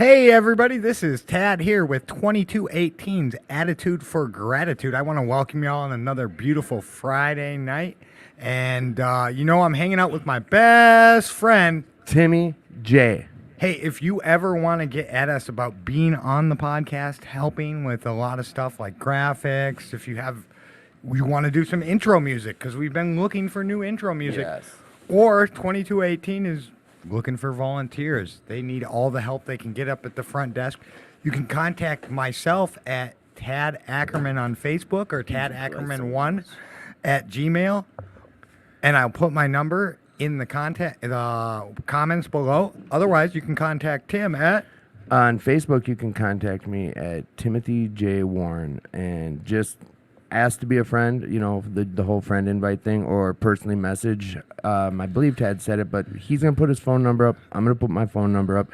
Hey everybody, this is Tad here with 2218's Attitude for Gratitude. I want to welcome you all on another beautiful Friday night. And I'm hanging out with my best friend, Timmy J. Hey, if you ever want to get at us about being on the podcast, helping with a lot of stuff like graphics, if you want to do some intro music, because we've been looking for new intro music. Yes. Or 2218 is looking for volunteers. They need all the help they can get up at the front desk. You can contact myself at Tad Ackerman on Facebook or Tad Ackerman1 at Gmail, and I'll put my number in the comments below. Otherwise, you can contact Tim at... On Facebook, you can contact me at Timothy J. Warren and just ask to be a friend, the whole friend invite thing, or personally message. I believe Tad said it, but he's going to put his phone number up. I'm going to put my phone number up.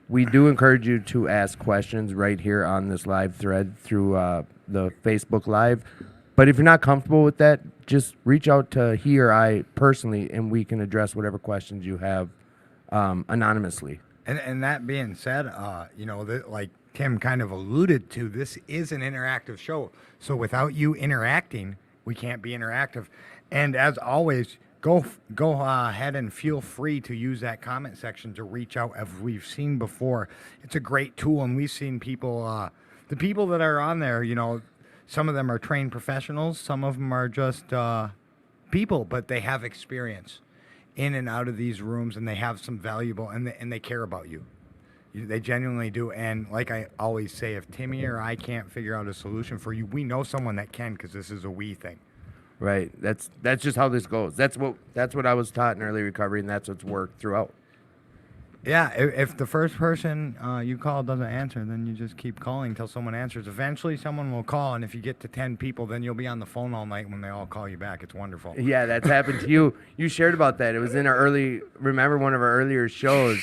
We do encourage you to ask questions right here on this live thread through the Facebook Live. But if you're not comfortable with that, just reach out to he or I personally, and we can address whatever questions you have anonymously. And that being said, like Tim kind of alluded to, this is an interactive show. So without you interacting, we can't be interactive. And as always, go ahead and feel free to use that comment section to reach out. As we've seen before, it's a great tool, and we've seen people, the people that are on there, some of them are trained professionals, some of them are just people, but they have experience in and out of these rooms, and they have some valuable, and they care about you. They genuinely do. And like I always say, if Timmy or I can't figure out a solution for you, we know someone that can, because this is a we thing. Right. That's just how this goes. That's what I was taught in early recovery, and that's what's worked throughout. Yeah, if the first person you call doesn't answer, then you just keep calling until someone answers. Eventually, someone will call, and if you get to 10 people, then you'll be on the phone all night when they all call you back. It's wonderful. Yeah, that's happened to you. You shared about that. It was in remember one of our earlier shows.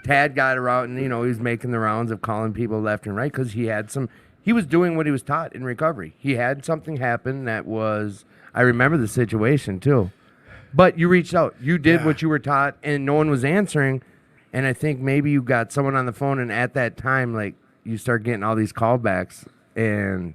Tad got around, and he was making the rounds of calling people left and right because he was doing what he was taught in recovery. He had something happen that was, I remember the situation too. But you reached out. You did what you were taught, and no one was answering. And I think maybe you got someone on the phone, and at that time, like, you start getting all these callbacks, and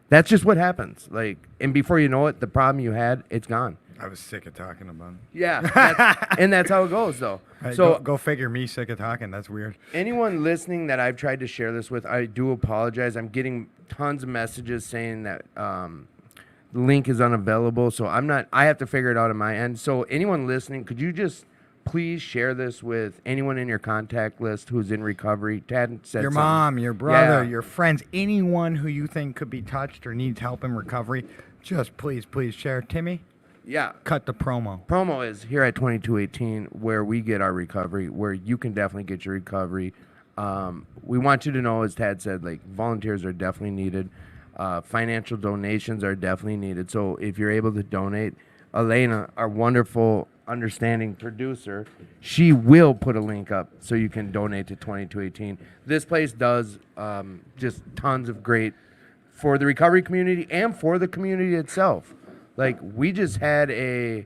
that's just what happens. Like, and before you know it, the problem you had, it's gone. I was sick of talking about it. Yeah, and that's how it goes, though. Right, so go figure. Me sick of talking. That's weird. Anyone listening that I've tried to share this with, I do apologize. I'm getting tons of messages saying that the link is unavailable, so I have to figure it out on my end. So anyone listening, could you just please share this with anyone in your contact list who's in recovery? Tad said your something. mom, your brother, your friends, anyone who you think could be touched or needs help in recovery, just please share. Timmy? Yeah. Cut the promo. Promo is here at 2218, where we get our recovery, where you can definitely get your recovery. We want you to know, as Tad said, like, volunteers are definitely needed. Financial donations are definitely needed. So if you're able to donate, Elena, our wonderful, understanding producer, she will put a link up so you can donate to 2218. This place does just tons of great for the recovery community and for the community itself. Like, we just had this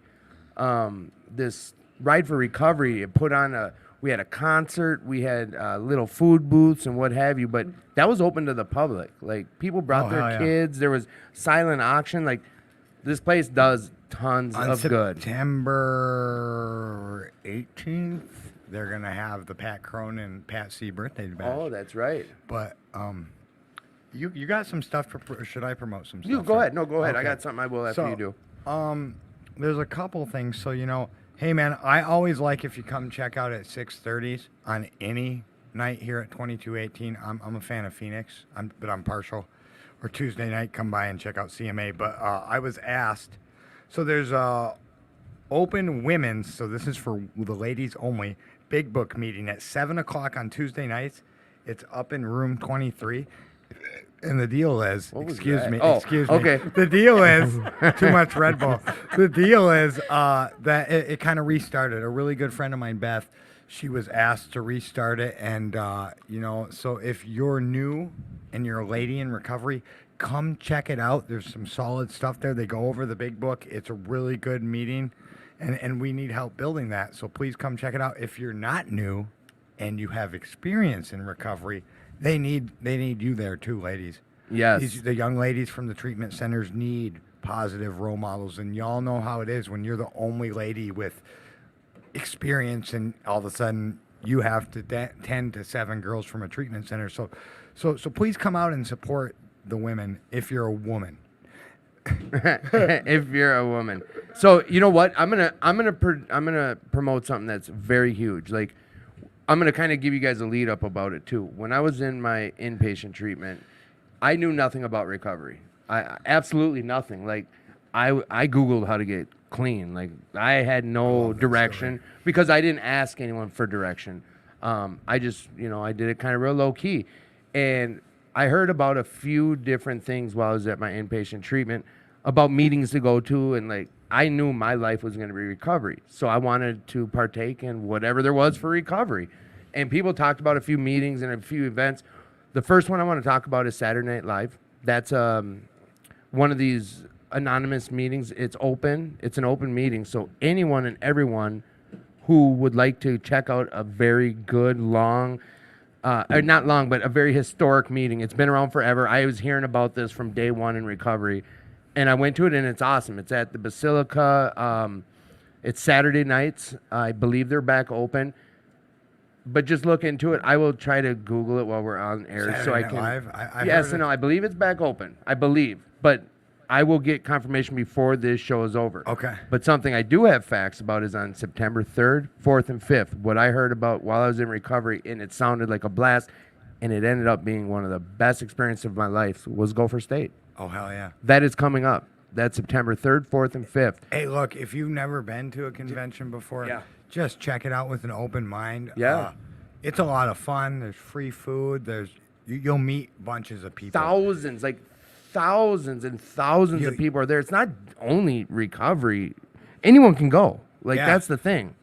Ride for Recovery. We had a concert, we had little food booths and what have you, but that was open to the public. Like, people brought their kids. There was silent auction. Like, this place does tons of good. On September 18th, they're going to have the Pat Cronin, Pat C birthday bash. Oh, that's right. But you got some stuff, should I promote some stuff? You go ahead. No, go ahead. Okay. I got something I will after you do. There's a couple things. So, hey, man, I always like if you come check out at 6:30 on any night here at 2218. I'm a fan of Phoenix, but I'm partial. Or Tuesday night, come by and check out CMA. But I was asked, so there's open women's, so this is for the ladies only, Big Book meeting at 7 o'clock on Tuesday nights. It's up in room 23. And the deal is, excuse me. Okay. The deal is, too much Red Bull. The deal is that it kind of restarted. A really good friend of mine, Beth, she was asked to restart it. And, so if you're new and you're a lady in recovery, come check it out. There's some solid stuff there. They go over the Big Book. It's a really good meeting, and we need help building that. So please come check it out. If you're not new and you have experience in recovery, they need you there too, ladies. Yes. The young ladies from the treatment centers need positive role models, and y'all know how it is when you're the only lady with experience, and all of a sudden you have to 10 to 7 girls from a treatment center. So please come out and support the women if you're a woman. If you're a woman. So you know what? I'm gonna promote something that's very huge. Like, I'm gonna kind of give you guys a lead up about it too. When I was in my inpatient treatment, I knew nothing about recovery. I absolutely nothing. Like, I Googled how to get clean. Like, I had no direction because I didn't ask anyone for direction. I just, I did it kind of real low key, and I heard about a few different things while I was at my inpatient treatment about meetings to go to, and like, I knew my life was going to be recovery, so I wanted to partake in whatever there was for recovery. And people talked about a few meetings and a few events. The first one I want to talk about is Saturday Night Live. That's one of these anonymous meetings. It's open. It's an open meeting, so anyone and everyone who would like to check out a very good long, or not long, but a very historic meeting. It's been around forever. I was hearing about this from day one in recovery, and I went to it, and it's awesome. It's at the Basilica. It's Saturday nights. I believe they're back open. But just look into it. I will try to Google it while we're on air, Saturday so I Night can. Live? Yes and no. I believe it's back open. I believe, but I will get confirmation before this show is over. Okay. But something I do have facts about is on September 3rd, 4th, and 5th. What I heard about while I was in recovery, and it sounded like a blast, and it ended up being one of the best experiences of my life, was Gopher State. Oh, hell yeah. That is coming up. That's September 3rd, 4th, and 5th. Hey, look, if you've never been to a convention before, Yeah. just check it out with an open mind. Yeah. It's a lot of fun. There's free food. You'll meet bunches of people. Thousands and thousands of people are there. It's not only recovery. Anyone can go. Like, Yeah. that's the thing.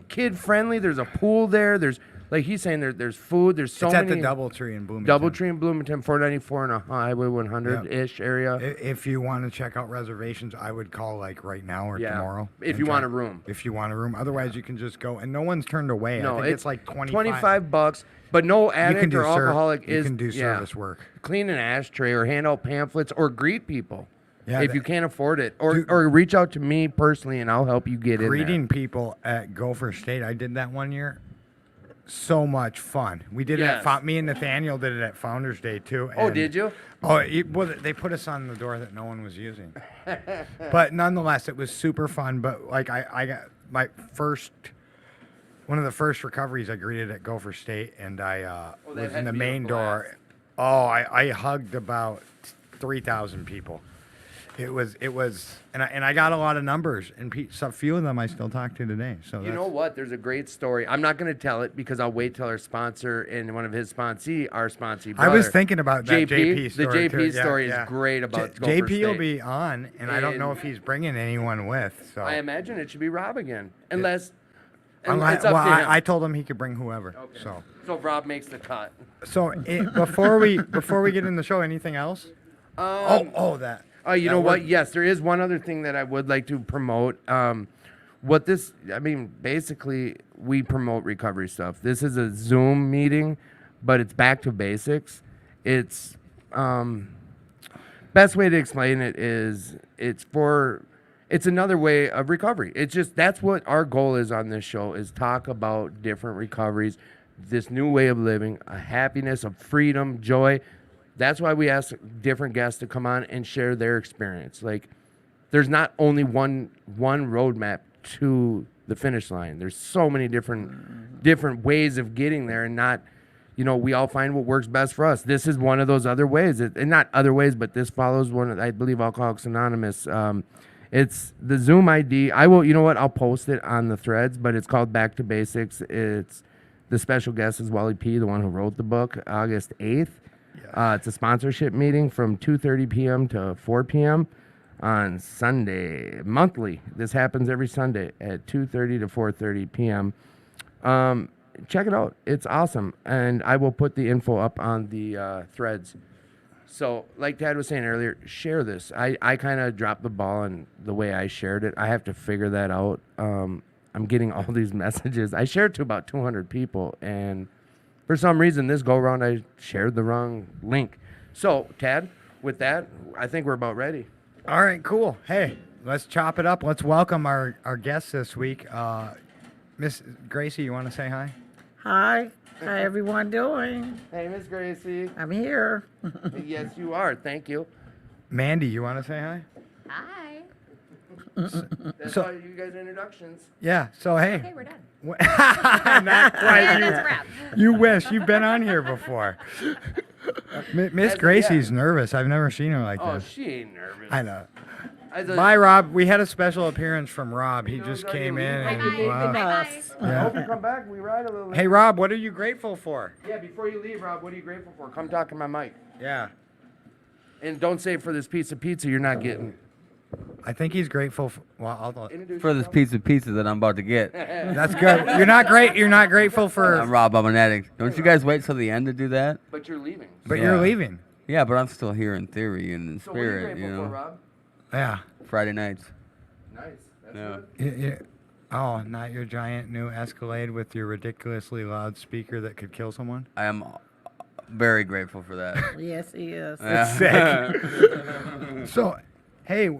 Kid friendly. There's a pool there. There's, like he's saying, there's food. There's so It's many. at the Doubletree in Bloomington. Doubletree in Bloomington, 494 and a Highway 100-ish area. If you want to check out reservations, I would call like right now or tomorrow. If and you try- want a room. If you want a room. Otherwise, you can just go. And no one's turned away. No, I think it's like 25 bucks, but no You can addict do or alcoholic You is can do yeah. service work. Clean an ashtray or hand out pamphlets or greet people. Yeah, if you can't afford it, or reach out to me personally and I'll help you get in Greeting people at Gopher State. I did that one year. So much fun. We did Yes. it at me and Nathaniel did it at Founders Day too. Oh, and- did you? Oh, well, they put us on the door that no one was using. But nonetheless, it was super fun. But like I got my one of the first recoveries I greeted at Gopher State, and I Oh, that was had in to the be a main blast. door. Oh, I hugged about 3,000 people. It was, and I got a lot of numbers, and a few of them I still talk to today. So You know what? There's a great story. I'm not going to tell it because I'll wait till our sponsor and one of his our sponsee I was brother, thinking about that JP story. The JP too. Yeah, story yeah. is great about Gopher JP will State. be on, and I don't know And- if he's bringing anyone with. So I imagine it should be Rob again, unless Unless- it's up well, to him. I told him he could bring whoever. Okay. So if Rob makes the cut. before we get in the show, anything else? That. You that know what? work- Yes, there is one other thing that I would like to promote. Basically, we promote recovery stuff. This is a Zoom meeting, but it's back to basics. It's best way to explain it is it's another way of recovery. It's just that's what our goal is on this show is talk about different recoveries, this new way of living, a happiness, of freedom, joy. That's why we ask different guests to come on and share their experience. Like, there's not only one roadmap to the finish line. There's so many different ways of getting there, and not, we all find what works best for us. This is one of those other ways, and not other ways, but this follows one. I believe Alcoholics Anonymous. It's the Zoom ID. I will. You know what? I'll post it on the threads, but it's called Back to Basics. It's the special guest is Wally P, the one who wrote the book, August 8th. It's a sponsorship meeting from 2:30 p.m. to 4 p.m. on Sunday, monthly. This happens every Sunday at 2:30 to 4:30 p.m. Check it out. It's awesome. And I will put the info up on the threads. So, like Dad was saying earlier, share this. I kind of dropped the ball on the way I shared it. I have to figure that out. I'm getting all these messages. I shared to about 200 people, and for some reason, this go around, I shared the wrong link. So, Tad, with that, I think we're about ready. All right, cool. Hey, let's chop it up. Let's welcome our guest this week. Miss Gracie, you want to say hi? Hi, how everyone doing? Hey, Miss Gracie. I'm here. Yes, you are. Thank you. Mandy, you want to say hi? Hi. That's So- why you guys introductions. Yeah. So hey, Okay, we're done. not quite. Yeah, that's a wrap. You wish you've been on here before. Miss As- Gracie's yeah. nervous. I've never seen her like Oh, this. she ain't nervous. I know. As a- Bye, Rob. We had a special appearance from Rob. He knows just how you came leave. in. Bye, And, bye. wow. Bye. I Yeah. hope you come back. We ride a little. Hey, Rob, what are you grateful for? Yeah, before you leave, Rob, what are you grateful for? Come talk in my mic. Yeah. And don't say for this piece of pizza you're not getting. I think he's grateful for. Well, I'll, Introduce For this yourself. piece of pizza that I'm about to get. that's good. You're not great. You're not grateful I'm for. Rob, I'm an addict. Don't you guys wait till the end to do that? But you're leaving. But Yeah. you're leaving. Yeah, but I'm still here in theory and in So what are you spirit, grateful you know. for, Rob? Yeah. Friday nights. Nice. That's Yeah. good. Oh, not your giant new Escalade with your ridiculously loud speaker that could kill someone. I am very grateful for that. Yes, he is. Yeah. So, hey,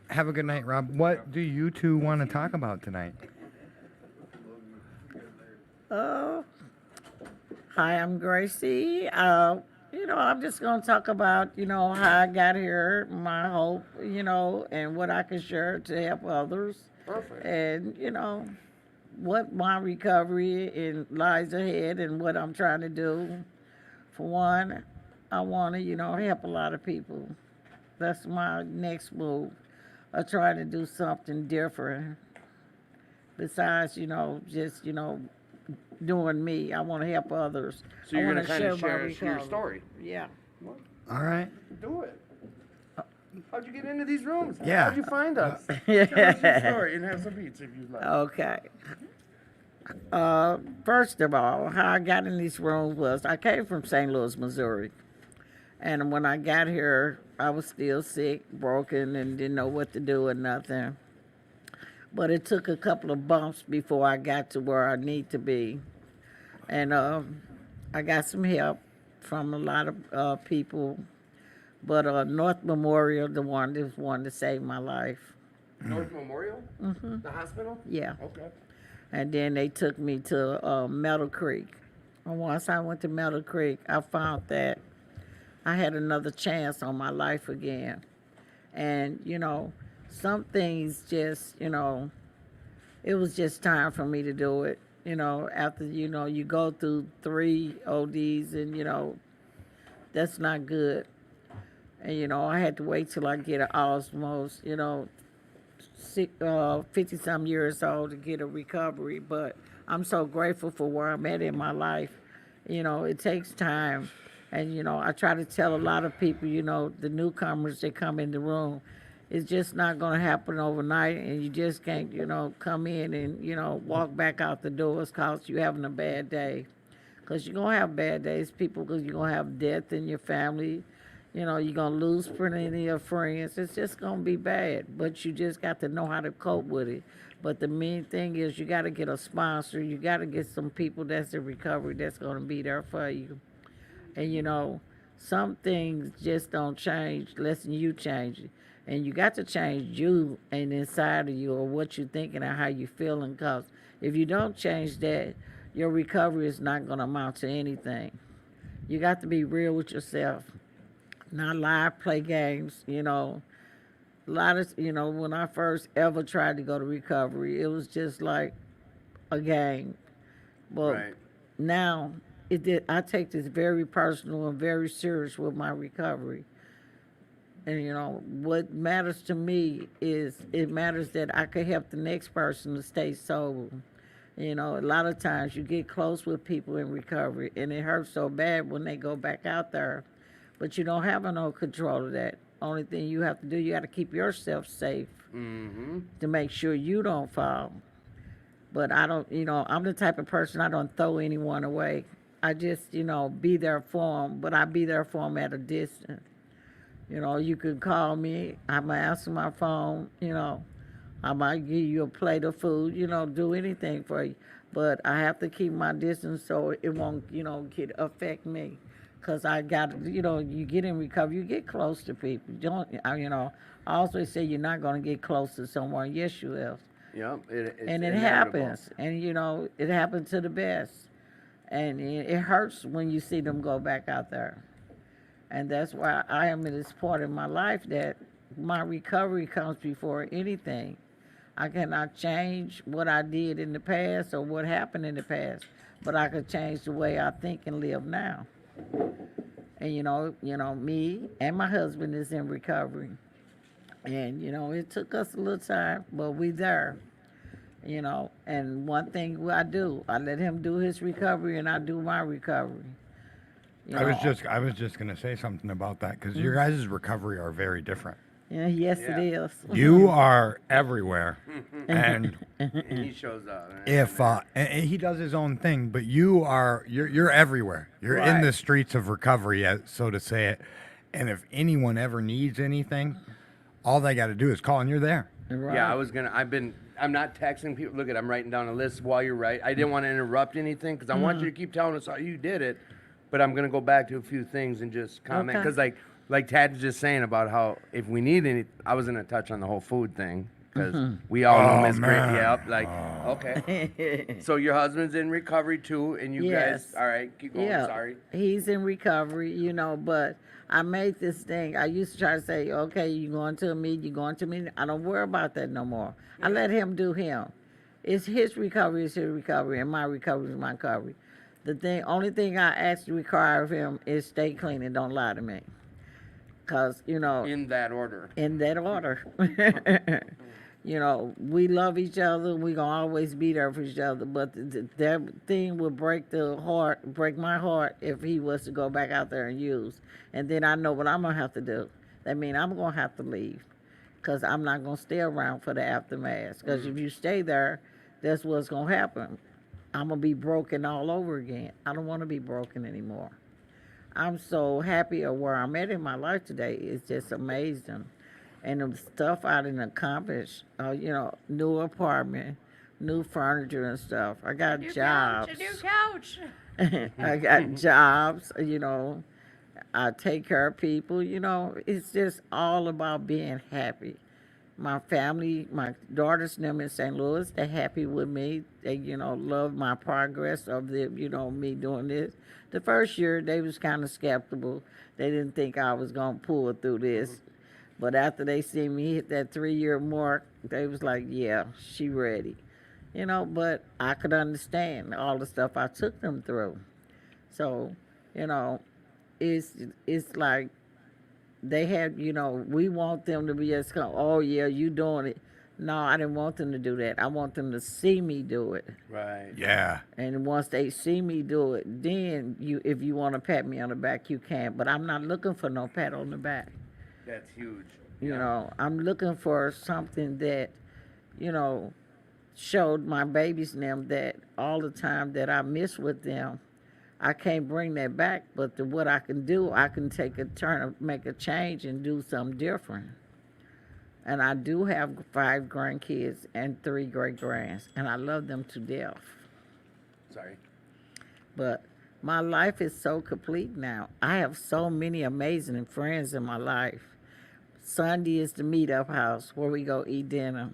have a good night, Rob. What do you two want to talk about tonight? Oh, hi, I'm Gracie. I'm just going to talk about, how I got here, my hope, and what I can share to help others. Perfect. And, what my recovery and lies ahead and what I'm trying to do. For one, I want to, help a lot of people. That's my next move. I try to do something different. Besides, just, doing me. I want to help others. So you're I going to wanna kind of my share your recovery. story. Yeah. All right. Do it. How'd you get into these rooms? Yeah. How'd you find us? Tell us your story and have some pizza if you'd like. Okay. First of all, how I got in these rooms was I came from St. Louis, Missouri. And when I got here, I was still sick, broken, and didn't know what to do or nothing. But it took a couple of bumps before I got to where I need to be. And I got some help from a lot of people. But North Memorial, the one that wanted to save my life. North Memorial? Mm-hmm. The hospital? Yeah. Okay. And then they took me to Meadow Creek. And once I went to Meadow Creek, I found that I had another chance on my life again. And, some things just, it was just time for me to do it. After, you go through 3 ODs and, that's not good. And, I had to wait till I get an osmos, 50-some years old to get a recovery, but I'm so grateful for where I'm at in my life. It takes time. And, I try to tell a lot of people, the newcomers that come in the room, it's just not going to happen overnight, and you just can't, come in and, walk back out the doors because you're having a bad day. Because you're going to have bad days, people, because you're going to have death in your family. You're going to lose plenty of your friends. It's just going to be bad, but you just got to know how to cope with it. But the main thing is you got to get a sponsor. You got to get some people that's in recovery that's going to be there for you. And, some things just don't change unless you change it. And you got to change you and inside of you or what you're thinking and how you're feeling. Because if you don't change that, your recovery is not going to amount to anything. You got to be real with yourself. Not lie, play games, A lot of, when I first ever tried to go to recovery, it was just like a game. But Right. now, I take this very personal and very serious with my recovery. And, what matters to me is it matters that I could help the next person to stay sober. A lot of times you get close with people in recovery, and it hurts so bad when they go back out there. But you don't have no control of that. Only thing you have to do, you got to keep yourself safe to make sure you don't fall. But I don't, I'm the type of person, I don't throw anyone away. I just, be there for them, but I be there for them at a distance. You can call me, I'm going to answer my phone, I might give you a plate of food, do anything for you. But I have to keep my distance so it won't, affect me. Because I got, you get in recovery, you get close to people. Don't, I always say you're not going to get close to someone. Yes, you will. Yep. It's And it inevitable. happens. And, it happens to the best. And it hurts when you see them go back out there. And that's why I am in this part of my life that my recovery comes before anything. I cannot change what I did in the past or what happened in the past, but I can change the way I think and live now. And me and my husband is in recovery. And it took us a little time, but we there. And one thing I do, I let him do his recovery and I do my recovery. I was just gonna say something about that because your guys' recovery are very different. Yeah, yes, it is. You are everywhere, and And he shows up. if and he does his own thing, but you're everywhere. You're in Right. the streets of recovery, so to say it. And if anyone ever needs anything, all they got to do is call, and you're there. Right. Yeah, I'm not texting people. Look I'm writing down a list while you're right. I didn't want to interrupt anything because I want you to keep telling us how you did it. But I'm going to go back to a few things and just comment. Okay. Because like Tad's just saying about how if we need any, I was going to touch on the whole food thing. Because we all know Oh, Miss Great. man. Yep. Okay. So your husband's in recovery too. And you Yes. guys, all right, keep going. Yeah, Sorry. he's in recovery, but I made this thing. I used to try to say, okay, you going to a meeting, you going to a meeting. I don't worry about that no more. I let him do him. It's his recovery is his recovery, and my recovery is my recovery. Only thing I actually require of him is stay clean and don't lie to me. Because, In that order. in that order. We love each other. We gonna always be there for each other. But that thing would break my heart if he was to go back out there and use. And then I know what I'm gonna have to do. That means I'm gonna have to leave, cause I'm not gonna stay around for the aftermath. Cause if you stay there, that's what's gonna happen. I'm gonna be broken all over again. I don't want to be broken anymore. I'm so happy of where I'm at in my life today. It's just amazing. And the stuff I done accomplished, new apartment, new furniture and stuff. I got jobs. couch. I got jobs, I take care of people, it's just all about being happy. My family, my daughters, them in St. Louis, they're happy with me. They, love my progress of me doing this. The first year, they was kind of skeptical. They didn't think I was going to pull through this. But after they see me hit that 3-year mark, they was like, yeah, she ready. But I could understand all the stuff I took them through. So, it's like they had, we want them to be just, oh yeah, you doing it. No, I didn't want them to do that. I want them to see me do it. Right. Yeah. And once they see me do it, then if you want to pat me on the back, you can. But I'm not looking for no pat on the back. That's huge. I'm looking for something that, showed my babies and them that all the time that I miss with them, I can't bring that back. But what I can do, I can take a turn, make a change, and do something different. And I do have 5 grandkids and 3 great-grands, and I love them to death. Sorry. But my life is so complete now. I have so many amazing friends in my life. Sunday is the meetup house where we go eat dinner.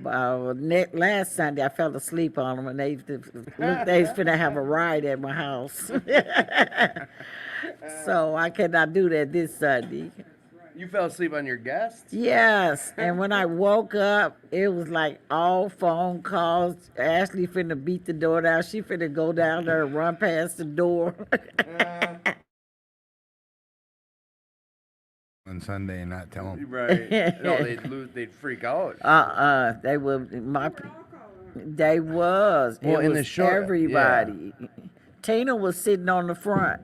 Last Sunday, I fell asleep on them, and they was finna have a ride at my house. So I cannot do that this Sunday. You fell asleep on your guests? Yes, and when I woke up, it was like all phone calls. Ashley finna beat the door down. She finna go down there and run past the door. On Sunday and not tell them. Right. No, they'd freak out. They were They was. Well, It in was the short- everybody. Tina was sitting on the front.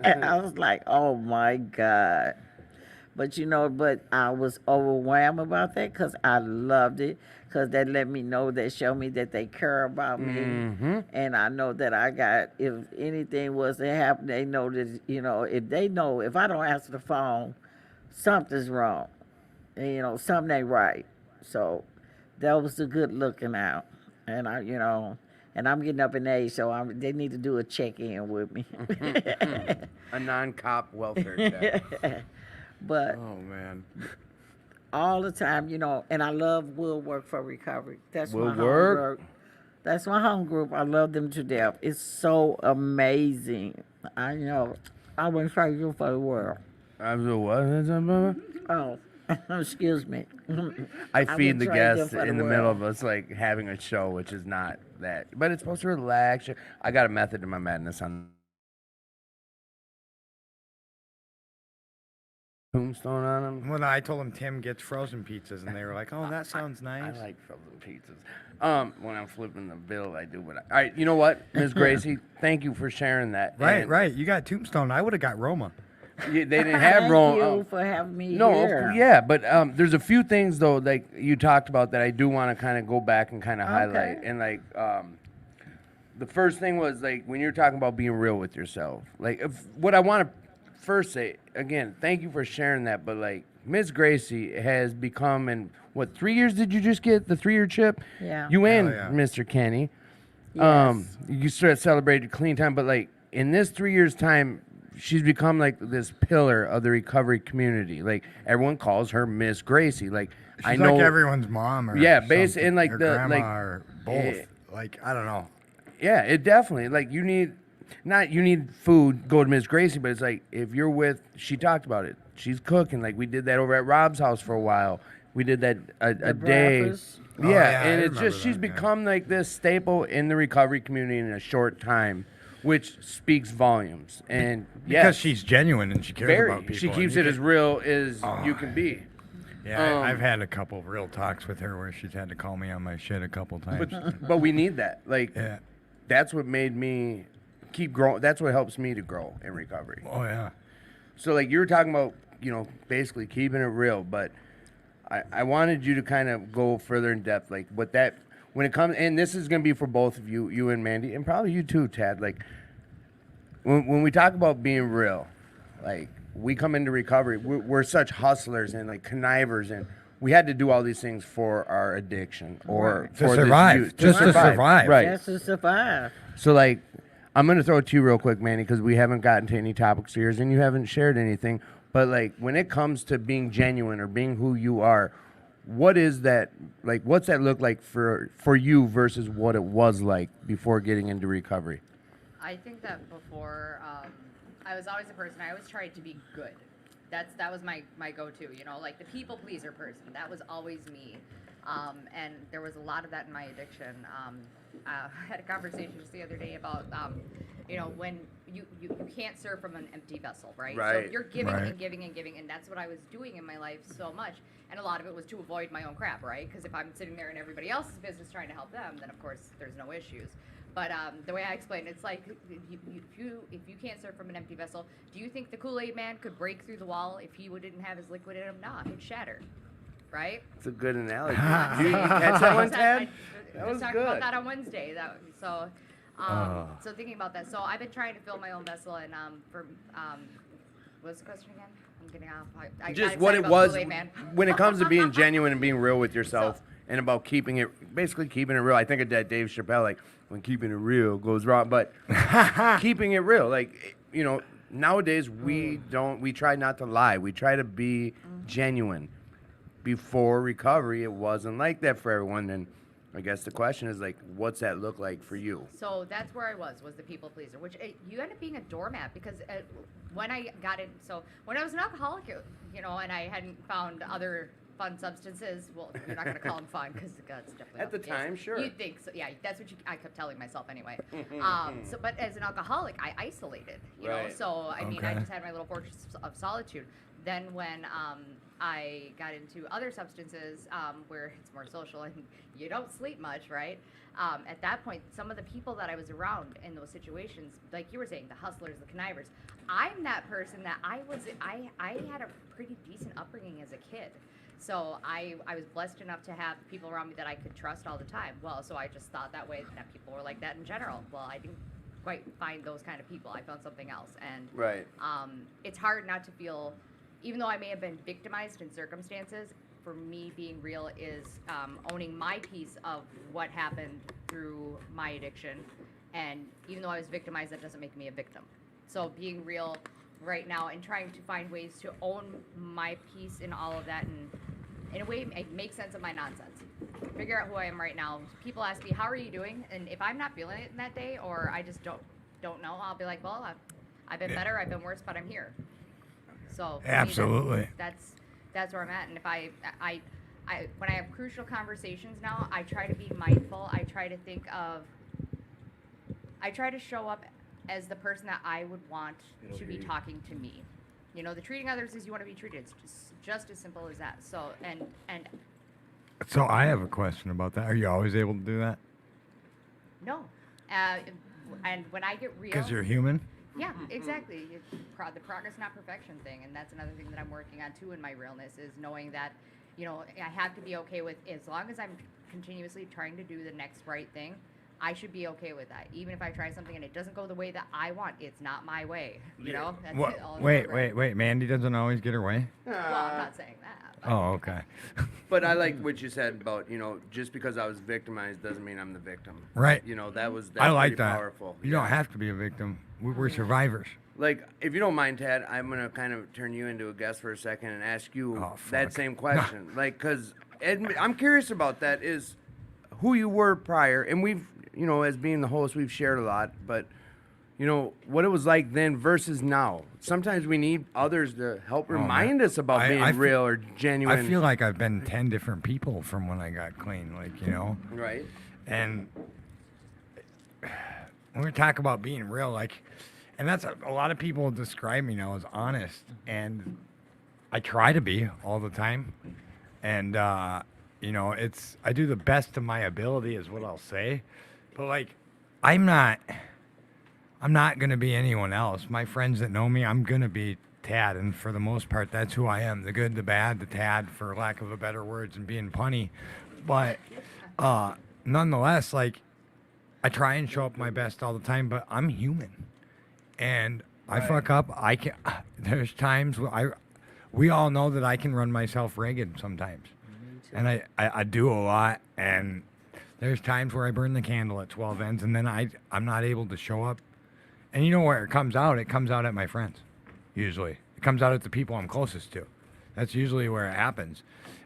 I was like, oh my God. But I was overwhelmed about that because I loved it. Because they let me know, they show me that they care about me. Mm-hmm. And I know that if anything was to happen, they know that, if I don't answer the phone, something's wrong. And, something ain't right. So that was the good looking out. And and I'm getting up in age, so they need to do a check in with me. A non-cop welfare check. But Oh man. all the time, and I love Will Work for Recovery. That's Will my home Work? group. That's my home group. I love them to death. It's so amazing. I know. I wouldn't trade you for the world. I'm the what? Oh, excuse me. I I feed would the trade them guests for the in the middle world. of us like having a show, which is not that, but it's supposed to relax you. I got a method to my madness on tombstone on them. Well, I told them Tim gets frozen pizzas, and they were like, "Oh, that sounds I nice." like frozen pizzas. When I'm flipping the bill, I do. But all right, you know what, Ms. Gracie, thank you for sharing that. Right, And right. You got Tombstone. I would have got Roma. They didn't have Thank Rome. you for having me No, here. yeah, but there's a few things though, like you talked about that I do want to kind of go back and kind of highlight. Okay. And like, the first thing was like when you're talking about being real with yourself. Like, what I want to first say again, thank you for sharing that. But like, Miss Gracie has become, in what 3 years did you just get the 3-year chip? Yeah. You and yeah. Mr. Kenny. Yes. You sort of celebrated clean time, but like in this 3 years time, she's become like this pillar of the recovery community. Like everyone calls her Miss Gracie. Like She's I know, like everyone's mom or Yeah, something, and like or the grandma like, or both. eh, Like I don't know. yeah, it definitely like you need food, go to Miss Gracie, but it's like if you're with, she talked about it. She's cooking. Like we did that over at Rob's house for a while. We did that a day. breakfast. Oh, Yeah, yeah, I and it's remember just she's that, yeah. become like this staple in the recovery community in a short time, which speaks volumes. And Because yes, she's genuine and she cares very. about people. She and keeps you it as can- real as you can be. Yeah, I've had a couple of real talks with her where she's had to call me on my shit a couple times. But we need that. Like Yeah. that's what made me keep growing. That's what helps me to grow in recovery. Oh yeah. So like you were talking about, basically keeping it real, but I wanted you to kind of go further in depth, like what that when it comes, and this is gonna be for both of you, you and Mandy, and probably you too, Tad. Like when we talk about being real, like we come into recovery, we're such hustlers and like connivers, and we had to do all these things for our addiction or To for this survive, use- just to survive. right? Just to survive. So like, I'm gonna throw it to you real quick, Manny, because we haven't gotten to any topics here, and you haven't shared anything. But like, when it comes to being genuine or being who you are, what is that like? What's that look like for you versus what it was like before getting into recovery? I think that before, I was always a person. I always tried to be good. That was my go-to. Like the people pleaser person. That was always me. And there was a lot of that in my addiction. I had a conversation just the other day about, when you can't serve from an empty vessel, right? So Right. if you're giving Right. and giving and giving, and that's what I was doing in my life so much. And a lot of it was to avoid my own crap, right? Because if I'm sitting there in everybody else's business trying to help them, then of course there's no issues. But the way I explain it, it's like if you can't serve from an empty vessel, do you think the Kool-Aid man could break through the wall if he didn't have his liquid in him? Nah, he'd shatter, right? It's a good analogy. Did you catch that one, Tad? I That was was talking about good. that on Wednesday. So thinking about that. So I've been trying to fill my own vessel, and what's the question again? I'm getting off. I got Just what excited it about was Kool-Aid man. when it comes to being genuine and being real with yourself and about keeping it real. I think of that Dave Chappelle, like when keeping it real goes wrong, but keeping it real, like nowadays we try not to lie. We try to be genuine. Before recovery, it wasn't like that for everyone, and I guess the question is like, what's that look like for you? So that's where I was the people pleaser, which you end up being a doormat because when I got in, so when I was an alcoholic, and I hadn't found other fun substances, well, you're not going to call them fun because that's definitely At the not case. time, sure. You'd think so, yeah, that's what I kept telling myself anyway. But as an alcoholic, I isolated, you know, Right. so I mean, I Okay. just had my little fortress of solitude. Then when I got into other substances where it's more social and you don't sleep much, right? At that point, some of the people that I was around in those situations, like you were saying, the hustlers, the connivers, I'm that person that I had a pretty decent upbringing as a kid. So I was blessed enough to have people around me that I could trust all the time. Well, so I just thought that way, that people were like that in general. Well, I didn't quite find those kind of people. I found something else. And Right. it's hard not to feel, even though I may have been victimized in circumstances, for me, being real is owning my piece of what happened through my addiction. And even though I was victimized, that doesn't make me a victim. So being real right now and trying to find ways to own my piece in all of that, and in a way make sense of my nonsense. Figure out who I am right now. People ask me, how are you doing? And if I'm not feeling it in that day, or I just don't know, I'll be like, well, I've been better, I've been worse, but I'm here. So for me, Absolutely. that's where I'm at. And if I when I have crucial conversations now, I try to be mindful. I try to show up as the person that I would want to be talking to me. You know, the treating others as you want to be treated. It's just as simple as that. So and So I have a question about that. Are you always able to do that? no, and when I get real, Because you're human? yeah, exactly. The progress, not perfection thing, and that's another thing that I'm working on too in my realness is knowing that, you know, I have to be okay with, as long as I'm continuously trying to do the next right thing, I should be okay with that. Even if I try something and it doesn't go the way that I want, it's not my way. You know? That's What? it, all Wait, over. wait, wait. Mandy doesn't always get her way? Well, I'm not saying that. But Oh, okay. But I like what you said about, you know, just because I was victimized doesn't mean I'm the victim. Right. You know, that's I like pretty that. powerful. You don't have to be a victim. We're survivors. Like, if you don't mind, Tad, I'm gonna kind of turn you into a guest for a second and ask you Oh, that fuck. same question. Like, cause I'm curious about that. Is who you were prior, and we've, you know, as being the host, we've shared a lot, but you know what it was like then versus now. Sometimes we need others to help man. remind us about I- being I fe- real or genuine. I feel like I've been 10 different people from when I got clean, like, you know? right. And when we talk about being real, like, and that's a lot of people describe me now as honest, and I try to be all the time. And, you know, I do the best of my ability, is what I'll say. But, like, I'm not going to be anyone else. My friends that know me, I'm going to be Tad. And for the most part, that's who I am. The good, the bad, the Tad, for lack of a better words, and being punny. But nonetheless, like, I try and show up my best all the time, but I'm human. And I fuck up. There's times we all know that I can run myself ragged sometimes. And I do a lot. And there's times where I burn the candle at 12 ends, and then I'm not able to show up. And you know where it comes out? It comes out at my friends, usually. It comes out at the people I'm closest to. That's usually where it happens.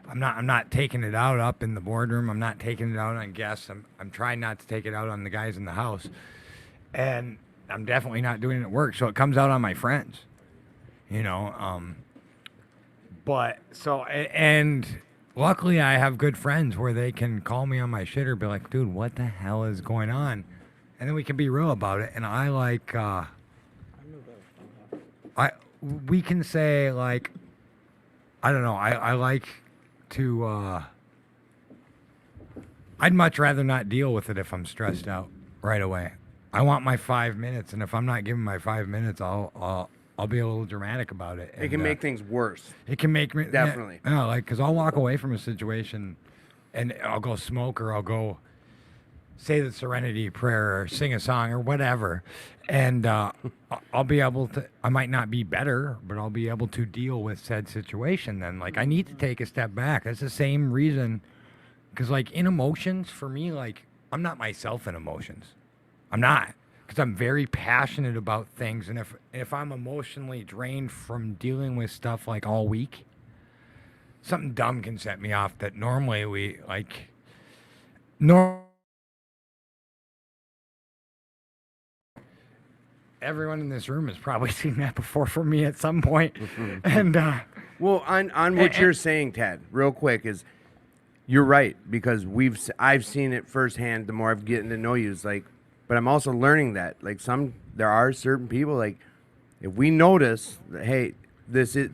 I'm not taking it out up in the boardroom. I'm not taking it out on guests. I'm trying not to take it out on the guys in the house. And I'm definitely not doing it at work. So it comes out on my friends, you know. And luckily I have good friends where they can call me on my shit or be like, dude, what the hell is going on? And then we can be real about it. And I like, we can say, like, I don't know, I like to, I'd much rather not deal with it if I'm stressed out right away. I want my 5 minutes, and if I'm not given my 5 minutes, I'll be a little dramatic about it. It can make things worse. It can make me Definitely. Yeah, like, because I'll walk away from a situation, and I'll go smoke, or I'll go say the Serenity Prayer, or sing a song, or whatever, and I'll be able to. I might not be better, but I'll be able to deal with said situation. Then, like, I need to take a step back. That's the same reason, because, like, in emotions, for me, like, I'm not myself in emotions. I'm not, because I'm very passionate about things, and if I'm emotionally drained from dealing with stuff like all week, something dumb can set me off that normally we like. Everyone in this room has probably seen that before from me at some point, and Well, on what you're saying, Tad, real quick, is you're right, because I've seen it firsthand. The more I've getting to know you, is like, but I'm also learning that, like, there are certain people, like, if we notice that, hey, this is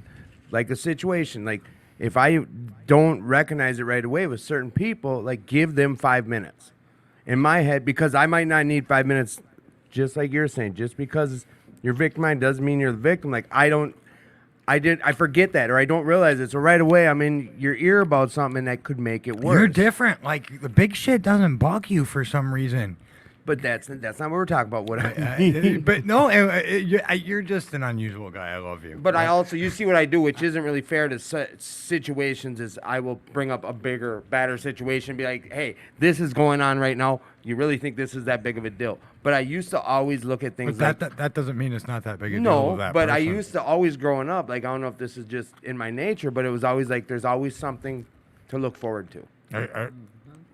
like a situation, like, if I don't recognize it right away with certain people, like, give them 5 minutes. In my head, because I might not need 5 minutes, just like you're saying, just because you're victimized doesn't mean you're the victim. Like, I forget that, or I don't realize it. So right away, I'm in your ear about something that could make it worse. you're different. Like, the big shit doesn't bug you for some reason. But that's not what we're talking about. What I But no, you're just an unusual guy. I love you. But I also, you see what I do, which isn't really fair to situations, is I will bring up a bigger, badder situation, be like, hey, this is going on right now. You really think this is that big of a deal? But I used to always look at things But like, that doesn't mean it's not that big a deal. no, to that but I person. used to always growing up, like, I don't know if this is just in my nature, but it was always like, there's always something to look forward to.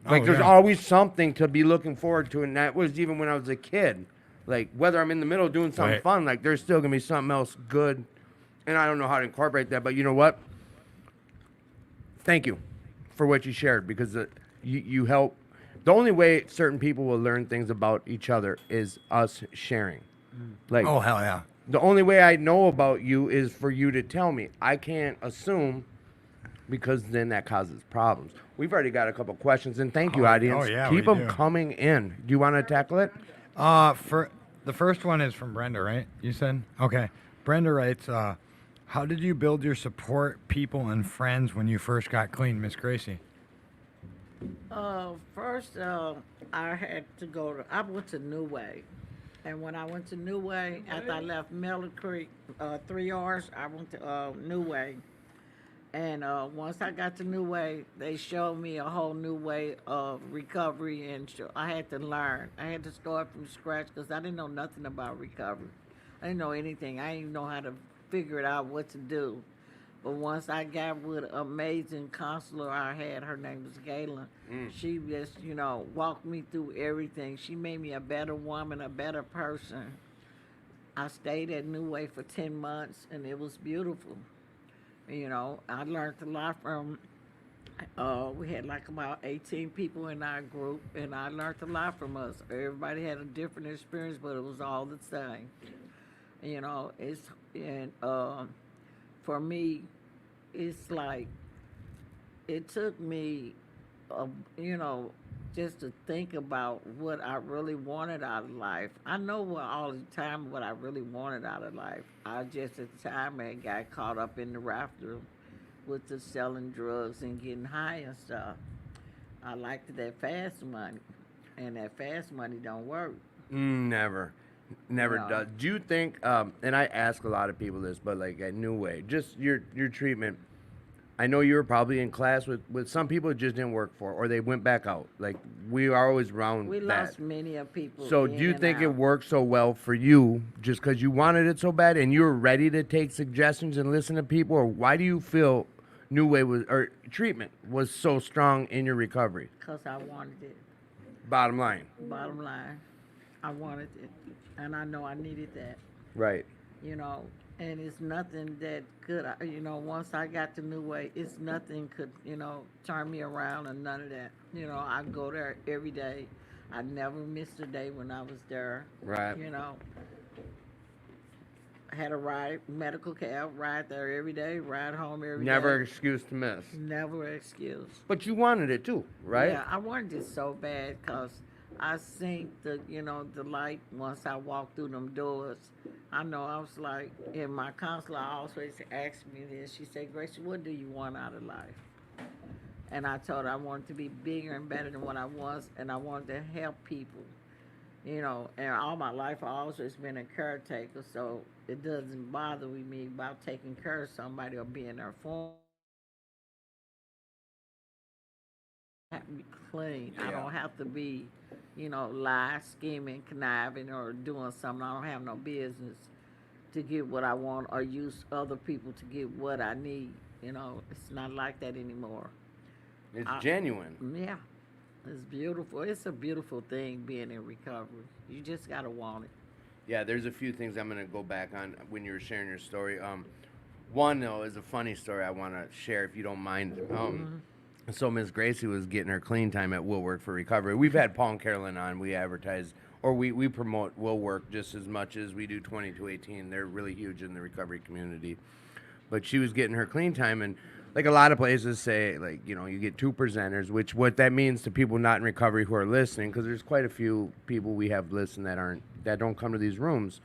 Like, there's always something to be looking forward to, and that was even when I was a kid. Like, whether I'm in the middle doing something Right. fun, like, there's still gonna be something else good, and I don't know how to incorporate that, but you know what? Thank you for what you shared, because you help. The only way certain people will learn things about each other is us sharing. Like, Oh hell yeah. the only way I know about you is for you to tell me. I can't assume, because then that causes problems. We've already got a couple questions, and thank you, audience. yeah, Keep we them do. coming in. Do you want to tackle it? For the first one is from Brenda, right? You said okay. Brenda writes, "How did you build your support people and friends when you first got clean, Miss Gracie?" First, I had to go to, I went to New Way. And when I went to New Way, after I left Miller Creek, 3 hours, I went to New Way. And once I got to New Way, they showed me a whole new way of recovery, and I had to learn. I had to start from scratch because I didn't know nothing about recovery. I didn't know anything. I didn't even know how to figure it out what to do. But once I got with an amazing counselor I had, her name was Galen, she just, walked me through everything. She made me a better woman, a better person. I stayed at New Way for 10 months, and it was beautiful. I learned a lot from, we had like about 18 people in our group, and I learned a lot from us. Everybody had a different experience, but it was all the same. For me, it's like, it took me, just to think about what I really wanted out of life. I know all the time what I really wanted out of life. I just at the time had got caught up in the rafter with the selling drugs and getting high and stuff. I liked that fast money, and that fast money don't work. Never No. does. Do you think, and I ask a lot of people this, but like at New Way, just your treatment, I know you were probably in class with some people it just didn't work for, or they went back out. Like, we are always around We that. lost many of people. So in do you and think it out. worked so well for you just because you wanted it so bad and you were ready to take suggestions and listen to people? Or why do you feel New Way or treatment was so strong in your recovery? Because I wanted it. Bottom line. Bottom line, I wanted it. And I know I needed that. Right. And it's nothing that could, once I got to New Way, it's nothing could, turn me around and none of that. I go there every day. I never missed a day when I was there. Right. I had a medical cab, ride there every day, ride home every day. Never excuse to miss. Never excuse. But you wanted it too, right? Yeah, I wanted it so bad because I seen the light once I walked through them doors. I know I was like, and my counselor always asked me this. She said, Gracie, what do you want out of life? And I told her I wanted to be bigger and better than what I was, and I wanted to help people. And all my life I've always been a caretaker, so it doesn't bother me about taking care of somebody or being there for them. I have to be clean. I don't have to be, lie, scheming, conniving, or doing something I don't have no business to get what I want or use other people to get what I need. It's not like that anymore. It's genuine. Yeah, it's beautiful. It's a beautiful thing being in recovery. You just gotta want it. Yeah, there's a few things I'm gonna go back on when you were sharing your story. One though is a funny story I want to share if you don't mind. So Miss Gracie was getting her clean time at Will Work for Recovery. We've had Paul and Carolyn on. We advertise or we promote Will Work just as much as we do 2218. They're really huge in the recovery community. But she was getting her clean time, and like a lot of places say, like, you get 2 presenters, which what that means to people not in recovery who are listening, because there's quite a few people we have listen that don't come to these rooms.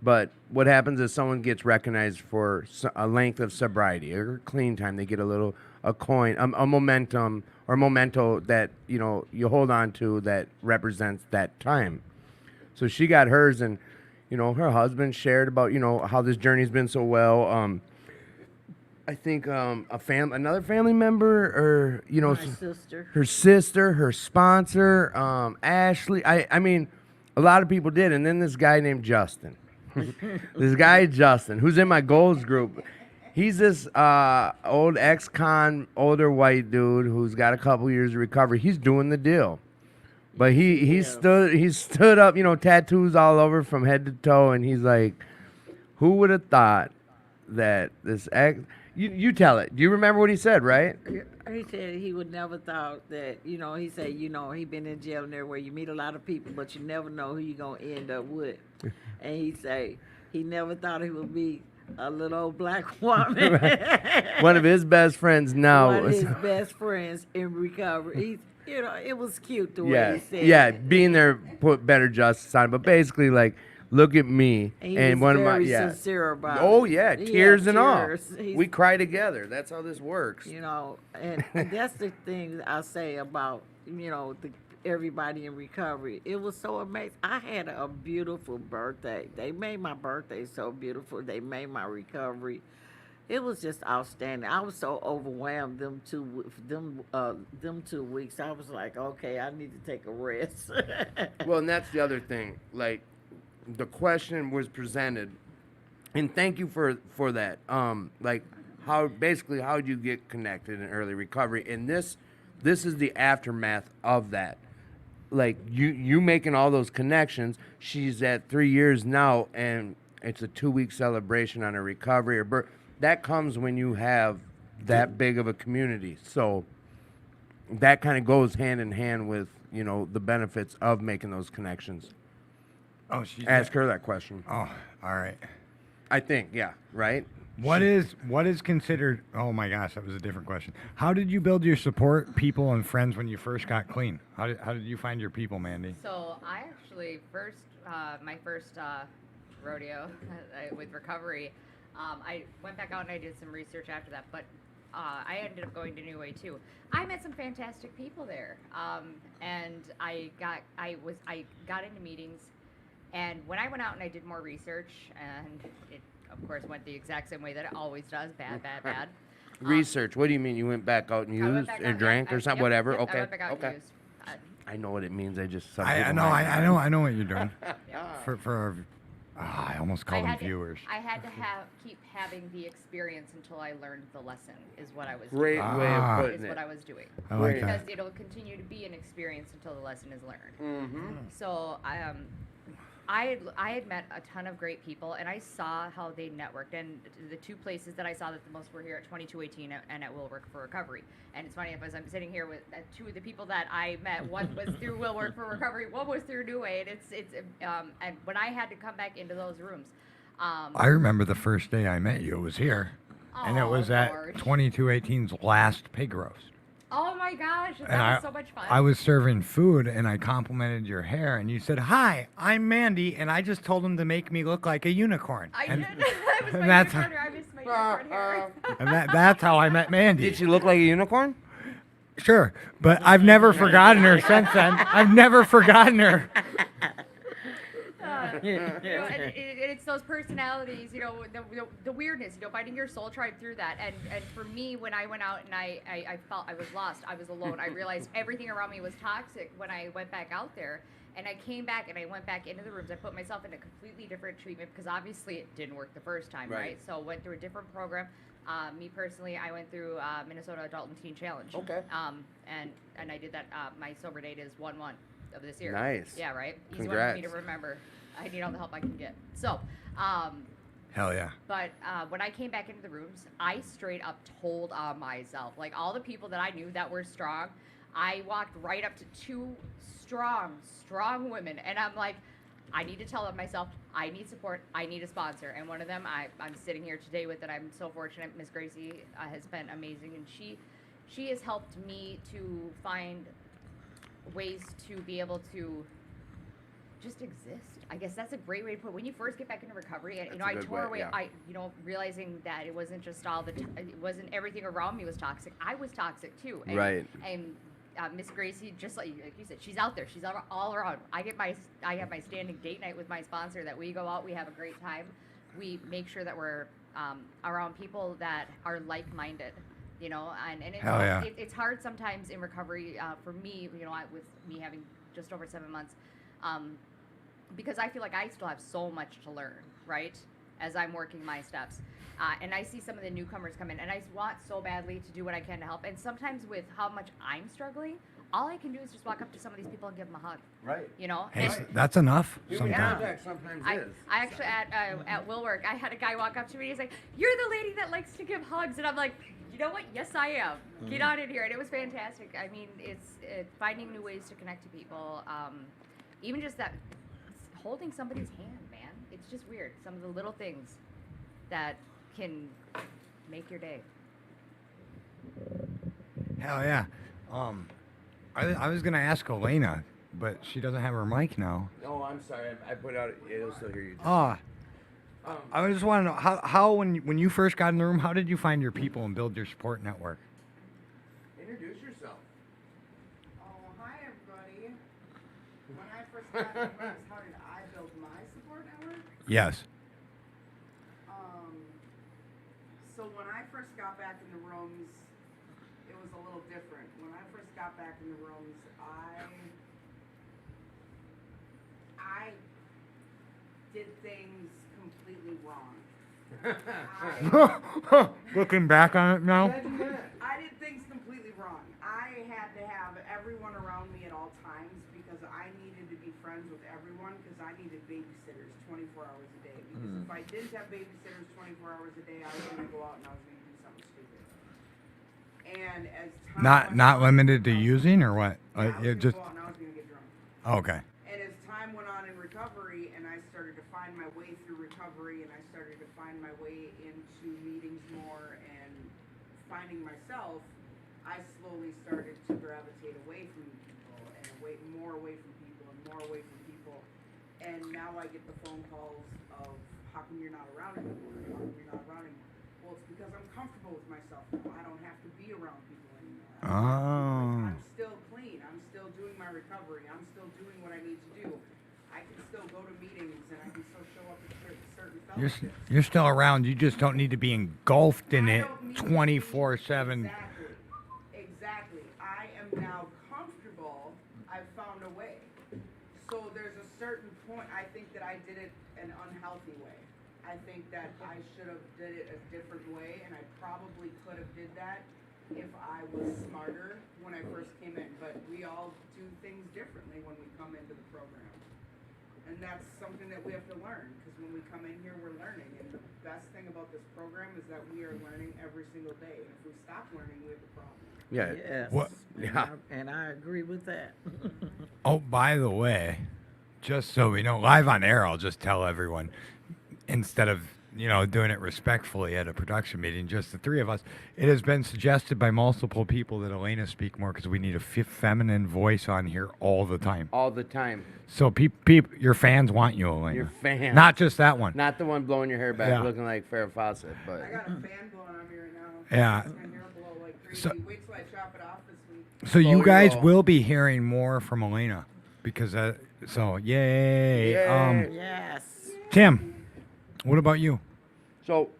But what happens is someone gets recognized for a length of sobriety or clean time. They get a coin, a momentum or memento that you hold on to that represents that time. So she got hers, and her husband shared about how this journey's been so well. I think another family member, or My sister. her sister, her sponsor, Ashley. I mean, a lot of people did, and then this guy named Justin. This guy Justin, who's in my goals group. He's this old ex-con, older white dude who's got a couple years of recovery. He's doing the deal. But he stood up, tattoos all over from head to toe, and he's like, who would have thought that this ex... You tell it. Do you remember what he said, right? He said he would never thought that, he said, he been in jail and everywhere. You meet a lot of people, but you never know who you're going to end up with. And he say he never thought he would be a little old black woman. One of his best friends now. One of his best friends in recovery. It was cute the way he said yeah, it. being there put better justice on it. But basically, like, look at me And he and was one of my very sincere about Oh it. yeah, He tears had and all. tears. He's- We cry together. That's how this works. And that's the thing I say about, everybody in recovery. It was so amazing. I had a beautiful birthday. They made my birthday so beautiful. They made my recovery. It was just outstanding. I was so overwhelmed them 2 weeks. I was like, okay, I need to take a rest. Well, and that's the other thing. Like, the question was presented, and thank you for that. Like, how'd you get connected in early recovery? And this is the aftermath of that. Like, you making all those connections. She's at 3 years now, and it's a 2-week celebration on her recovery or birth. That comes when you have that big of a community. So that kind of goes hand in hand with the benefits of making those connections. Oh, she's Ask her that question. Oh, all right. I think, yeah, right? What is considered? Oh my gosh, that was a different question. How did you build your support people and friends when you first got clean? How did you find your people, Mandy? So I actually my first rodeo with recovery, I went back out and I did some research after that, but I ended up going to New Way too. I met some fantastic people there, and I got into meetings, and when I went out and I did more research, and it of course went the exact same way that it always does, bad. Research. What do you mean? You went back out and I went used back or out, drank or something, whatever? Yep, Okay. I went back out Okay. and used. I know what it means. I just some I people know, might I not. know, I know what you're doing. Yeah. For I almost called them viewers. I had to keep having the experience until I learned the lesson. Is what I was Great doing. way Ah. of Is putting what it. I was doing. I like Great. that. Because it'll continue to be an experience until the lesson is learned. Mm-hmm. So I had met a ton of great people, and I saw how they networked. And the two places that I saw that the most were here at 2218 and at Will Work for Recovery. And it's funny, as I'm sitting here with two of the people that I met, one was through Will Work for Recovery, one was through New Way, and and when I had to come back into those rooms. I remember the first day I met you. It was here, and it Oh, was at Lord. 2218's last pig roast. Oh my gosh, that And was so much fun. I was serving food, and I complimented your hair, and you said, "Hi, I'm Mandy," and I just told him to make me look like a unicorn. I and, did. I was my that's- unicorn hair. I missed my unicorn hair. and that's how I met Mandy. Did she look like a unicorn? Sure, but I've never forgotten her since then. I've never forgotten her. And it's those personalities, the weirdness, finding your soul tribe through that. And for me, when I went out and I felt I was lost, I was alone. I realized everything around me was toxic when I went back out there. And I came back and I went back into the rooms. I put myself in a completely different treatment because obviously it didn't work the first time, right? So went through a different program. Me personally, I went through Minnesota Adult and Teen Challenge. Okay. And I did that. My sober date is 1/1 of this year. Nice. Yeah, right. Easy one for me to Congrats. remember. I need all the help I can get. So, Hell yeah. but when I came back into the rooms, I straight up told on myself. Like all the people that I knew that were strong, I walked right up to two strong women, and I'm like, I need to tell myself, I need support, I need a sponsor. And one of them, I'm sitting here today with, and I'm so fortunate. Miss Gracie has been amazing, and she has helped me to find ways to be able to just exist. I guess that's a great way to put it. When you first get back into recovery, and That's a I good tore way, away. yeah. I realizing that it wasn't just all it wasn't everything around me was toxic. I was toxic too. And, Right. And Miss Gracie, just like you said, she's out there. She's all around. I have my standing date night with my sponsor that we go out. We have a great time. We make sure that we're around people that are like-minded. And it's, Hell yeah. it's hard sometimes in recovery for me, with me having just over 7 months, because I feel like I still have so much to learn, right, as I'm working my steps. And I see some of the newcomers come in, and I want so badly to do what I can to help. And sometimes with how much I'm struggling, all I can do is just walk up to some of these people and give them a hug, Right. Hey, And that's enough. Human Sometimes. contact sometimes I is. actually at Willwork, I had a guy walk up to me. He's like, "You're the lady that likes to give hugs," and I'm like, "You know what? Yes, I am. Get on in here." And it was fantastic. I mean, it's finding new ways to connect to people. Even just that holding somebody's hand, man. It's just weird. Some of the little things that can make your day. Hell yeah. I was gonna ask Elena, but she doesn't have her mic now. Oh, I'm sorry. I put out. It'll still hear you. I just want to know how when you first got in the room, how did you find your people and build your support network? Introduce yourself. Oh, hi everybody. When I first got in the rooms, how did I build my support network? Yes. So when I first got back in the rooms, it was a little different. When I first got back in the rooms, I did things completely wrong. Looking back on it now. I did things completely wrong. I had to have everyone around me at all times because I needed to be friends with everyone because I needed babysitters 24 hours a day. Because if I didn't have babysitters 24 hours a day, I was going to go out and I was going to do something stupid. And as time Not went on, limited to using or what? yeah, I was It gonna just go out and I was going to get drunk. okay. And as time went on in recovery and I started to find my way through recovery and I started to find my way into meetings more and finding myself, I slowly started to gravitate away from people and more away from people and more away from people. And now I get the phone calls of, how come you're not around anymore? How come you're not around anymore? Well, it's because I'm comfortable with myself now. I don't have to be around people anymore. Oh. I'm still clean. I'm still doing my recovery. I'm still doing what I need to do. I can still go to meetings and I can still show up at certain fellowships. You're still around. You just don't need to be engulfed in I it don't need to be- 24/7. Exactly. I am now comfortable. I've found a way. So there's a certain point, I think that I did it an unhealthy way. I think that I should have did it a different way, and I probably could have did that if I was smarter when I first came in. But we all do things differently when we come into the program. And that's something that we have to learn, because when we come in here, we're learning. And the best thing about this program is that we are learning every single day. And if we stop learning, we have a problem. Yeah. Yes. What- Yeah. And I agree with that. Oh, by the way, just so we know, live on air, I'll just tell everyone, instead of, doing it respectfully at a production meeting, just the three of us, it has been suggested by multiple people that Elena speak more because we need a feminine voice on here all the time. All the time. So your fans want you, Elena. Your fan. Not just that one. Not the one blowing your hair back Yeah. looking like Farrah Fawcett, but I got a fan blowing on me right now. Yeah. My hair blow like crazy. So- Wait till I chop it off this week. So you Slow guys roll. will be hearing more from Elena because yay. Yay. Yes. Tim, what about you? so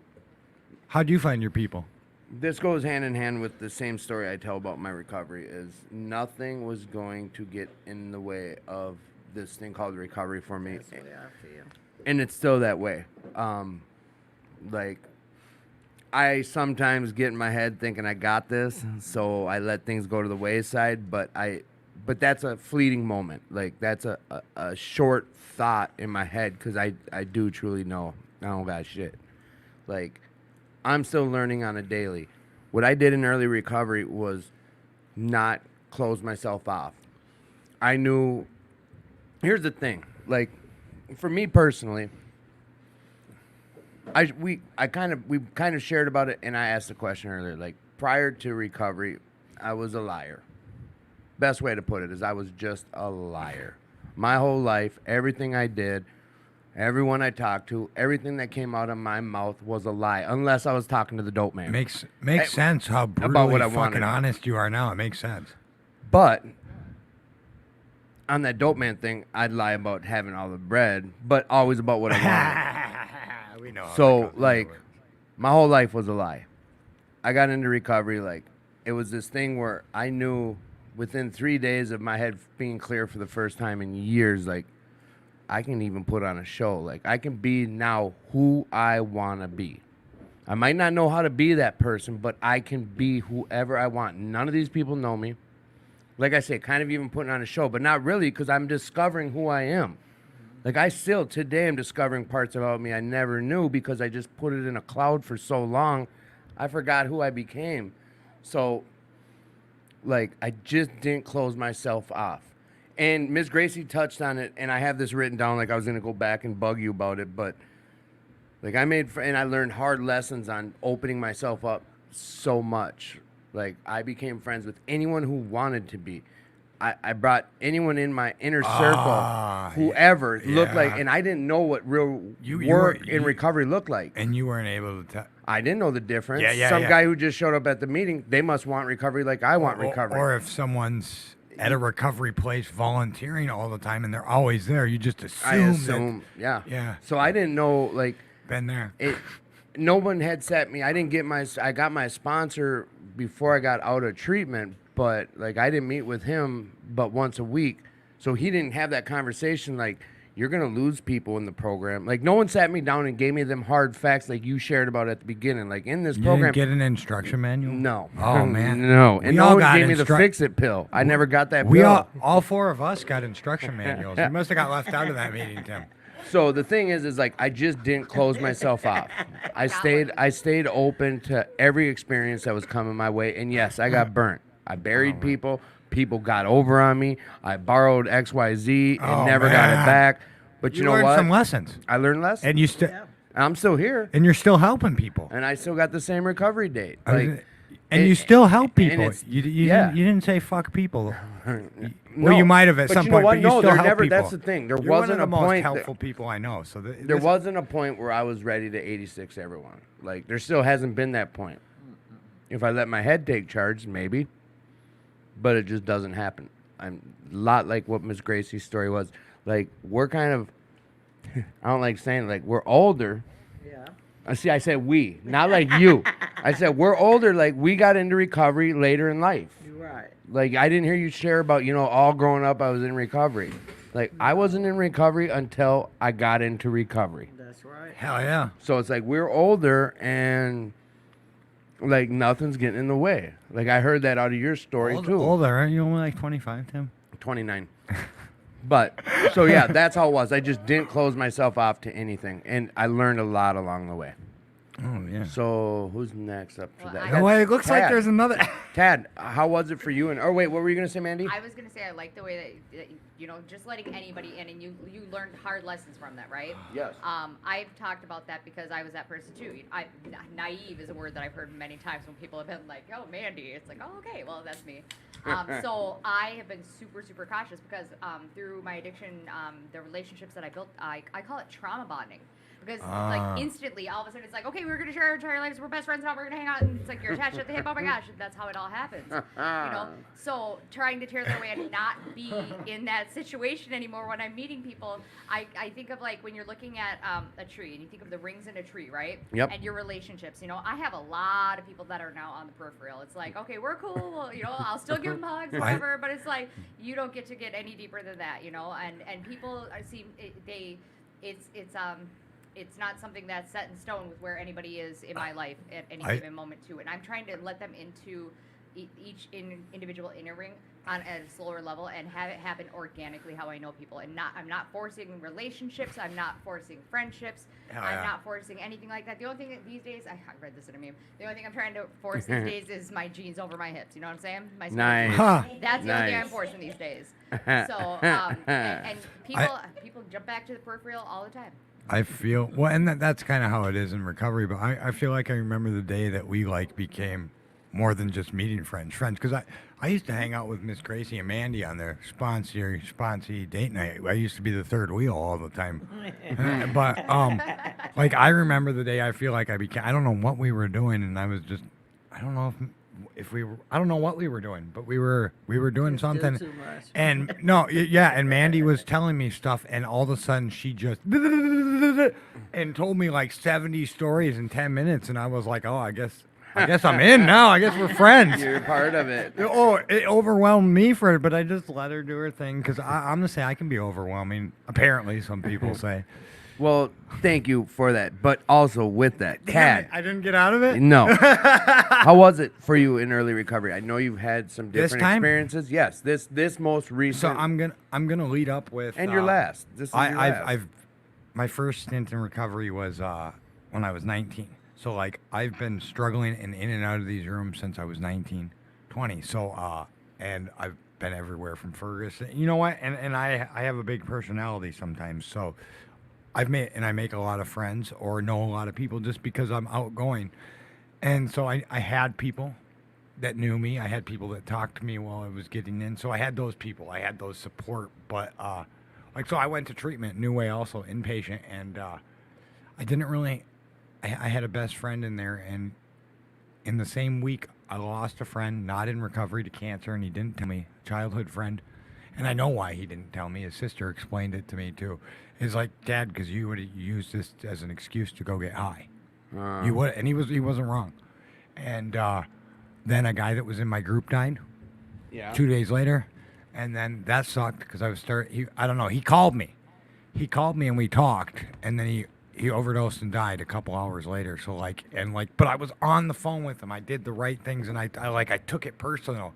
How'd you find your people? this goes hand in hand with the same story I tell about my recovery is nothing was going to get in the way of this thing called recovery for me. That's the way I feel. And it's still that way. Like I sometimes get in my head thinking I got this, so I let things go to the wayside, but that's a fleeting moment. Like that's a short thought in my head because I do truly know I don't got shit. Like I'm still learning on a daily. What I did in early recovery was not close myself off. I knew. Here's the thing. Like for me personally, we kind of shared about it, and I asked the question earlier. Like prior to recovery, I was a liar. Best way to put it is I was just a liar. My whole life, everything I did, everyone I talked to, everything that came out of my mouth was a lie, unless I was talking to the dope man. Makes sense how about brutally what I fucking wanted. honest you are now. It makes sense. But on that dope man thing, I'd lie about having all the bread, but always about what I wanted. We know. how that So, goes like, anyway. my whole life was a lie. I got into recovery, like, it was this thing where I knew within 3 days of my head being clear for the first time in years, like, I can even put on a show. Like, I can be now who I want to be. I might not know how to be that person, but I can be whoever I want. None of these people know me. Like I say, kind of even putting on a show, but not really, because I'm discovering who I am. Like, I still today am discovering parts about me I never knew because I just put it in a cloud for so long, I forgot who I became. So, like, I just didn't close myself off. And Ms. Gracie touched on it, and I have this written down, like I was going to go back and bug you about it, but, like, and I learned hard lessons on opening myself up so much. Like, I became friends with anyone who wanted to be. I brought anyone in my inner circle, whoever looked like, yeah. and I didn't know what real You work were- in you- recovery looked like. And you weren't able to tell. I didn't know the difference. Yeah, Some yeah. guy who just showed up at the meeting, they must want recovery like I want recovery. Or if someone's at a recovery place volunteering all the time and they're always there, you just assume, I assume, yeah. Yeah. So I didn't know, like, that been there. no one had set me. I got my sponsor before I got out of treatment, but like I didn't meet with him but once a week. So he didn't have that conversation like, you're going to lose people in the program. Like, no one sat me down and gave me them hard facts like you shared about at the beginning. Like, in this You program, didn't get an instruction manual? no. Oh, man. No. We And all no one got gave me the fix-it pill. I never got that We pill. all four of us got instruction manuals. You must have got left out of that meeting, Tim. So the thing is like I just didn't close myself off. I stayed open to every experience that was coming my way. And yes, I got burnt. I buried people. People got over on me. I borrowed XYZ and Oh, never got it man. back. But you know learned what? some lessons, I learned lessons. and you still I'm still here, and you're still helping people. and I still got the same recovery date. I was- Like, and it- you still help and people. it's- You yeah. didn't say fuck people. no. Well, you might have at But some you know point, what? but you No, still there help never. people. That's the thing. There You're wasn't one of the a most point. helpful people I know. So There wasn't a point where I was ready to 86 everyone. Like, there still hasn't been that point. If I let my head take charge, maybe. But it just doesn't happen. I'm a lot like what Miss Gracie's story was. Like, we're kind of, I don't like saying it, like, we're older. Yeah. I said we, not like you. I said we're older, like, we got into recovery later in life. You're right. Like, I didn't hear you share about, all growing up I was in recovery. Like, I wasn't in recovery until I got into recovery. That's right. Hell yeah. So it's like we're older and like nothing's getting in the way. Like I heard that out of your story too. Older, aren't you? Only like 25, Tim. 29. But so yeah, that's how it was. I just didn't close myself off to anything, and I learned a lot along the way. Oh yeah. So who's next up for Well, that? I- That's Oh, wait, it looks like Tad. there's another. Tad, how was it for you? And wait, what were you gonna say, Mandy? I was gonna say I like the way that just letting anybody in, and you learned hard lessons from that, right? Yes. I've talked about that because I was that person too. Naive is a word that I've heard many times when people have been like, "Oh, Mandy," it's like, "Oh, okay, well, that's me." So I have been super, super cautious because through my addiction, the relationships that I built, I call it trauma bonding. Because like instantly, all of a sudden, it's like, okay, we're gonna share our entire lives. We're best friends now. We're gonna hang out, and it's like you're attached at the hip. Oh my gosh, that's how it all happens. So trying to tear that away and not be in that situation anymore when I'm meeting people, I think of like when you're looking at a tree and you think of the rings in a tree, right? Yep. And your relationships. I have a lot of people that are now on the peripheral. It's like, okay, we're cool. I'll still give them hugs, whatever. But it's like you don't get to get any deeper than that. And people seem it's not something that's set in stone with where anybody is in my life at any given moment too. And I'm trying to let them into each individual inner ring on a slower level and have it happen organically how I know people. And I'm not forcing relationships. I'm not forcing friendships. Hell I'm yeah. not forcing anything like that. The only thing that these days, I read this in a meme. The only thing I'm trying to force these days is my jeans over my hips. You know what I'm saying? My skinny Nice. jeans. Huh. That's the only thing I'm Nice. forcing these days. So, and people jump back to the peripheral all the time. I feel well, and that's kind of how it is in recovery. But I feel like I remember the day that we like became more than just meeting friends. Because I used to hang out with Miss Gracie and Mandy on their sponsy date night. I used to be the third wheel all the time. But like I remember the day I feel like I became. I don't know what we were doing, and I was just. I don't know if we were. I don't know what we were doing, but we were doing Still something. too much. And no, yeah, and Mandy was telling me stuff, and all of a sudden she just and told me like 70 stories in 10 minutes, and I was like, oh, I guess I'm in now. I guess we're friends. You're part of it. Oh, it overwhelmed me for it, but I just let her do her thing because I'm gonna say I can be overwhelming. Apparently, some people say. Well, thank you for that. But also with that, Cat. I didn't get out of it. No. How was it for you in early recovery? I know you've had some This different time? experiences. Yes, this most recent. So I'm gonna lead up with and your last. This is your last. I've my first stint in recovery was when I was 19. So like I've been struggling and in and out of these rooms since I was 19, 20. So and I've been everywhere from Ferguson. You know what? And I have a big personality sometimes. So I make a lot of friends or know a lot of people just because I'm outgoing. And so I had people that knew me. I had people that talked to me while I was getting in. So I had those people. I had those support. But like so I went to treatment, New Way also, inpatient, and I didn't really I had a best friend in there, and in the same week I lost a friend, not in recovery, to cancer, and he didn't tell me, childhood friend. And I know why he didn't tell me. His sister explained it to me too. It's like, Dad, because you would use this as an excuse to go get high. You would, and he wasn't wrong. And then a guy that was in my group died. yeah. 2 days later, and then that sucked because I was I don't know. He called me and we talked, and then he overdosed and died a couple hours later. So but I was on the phone with him. I did the right things, and I took it personal.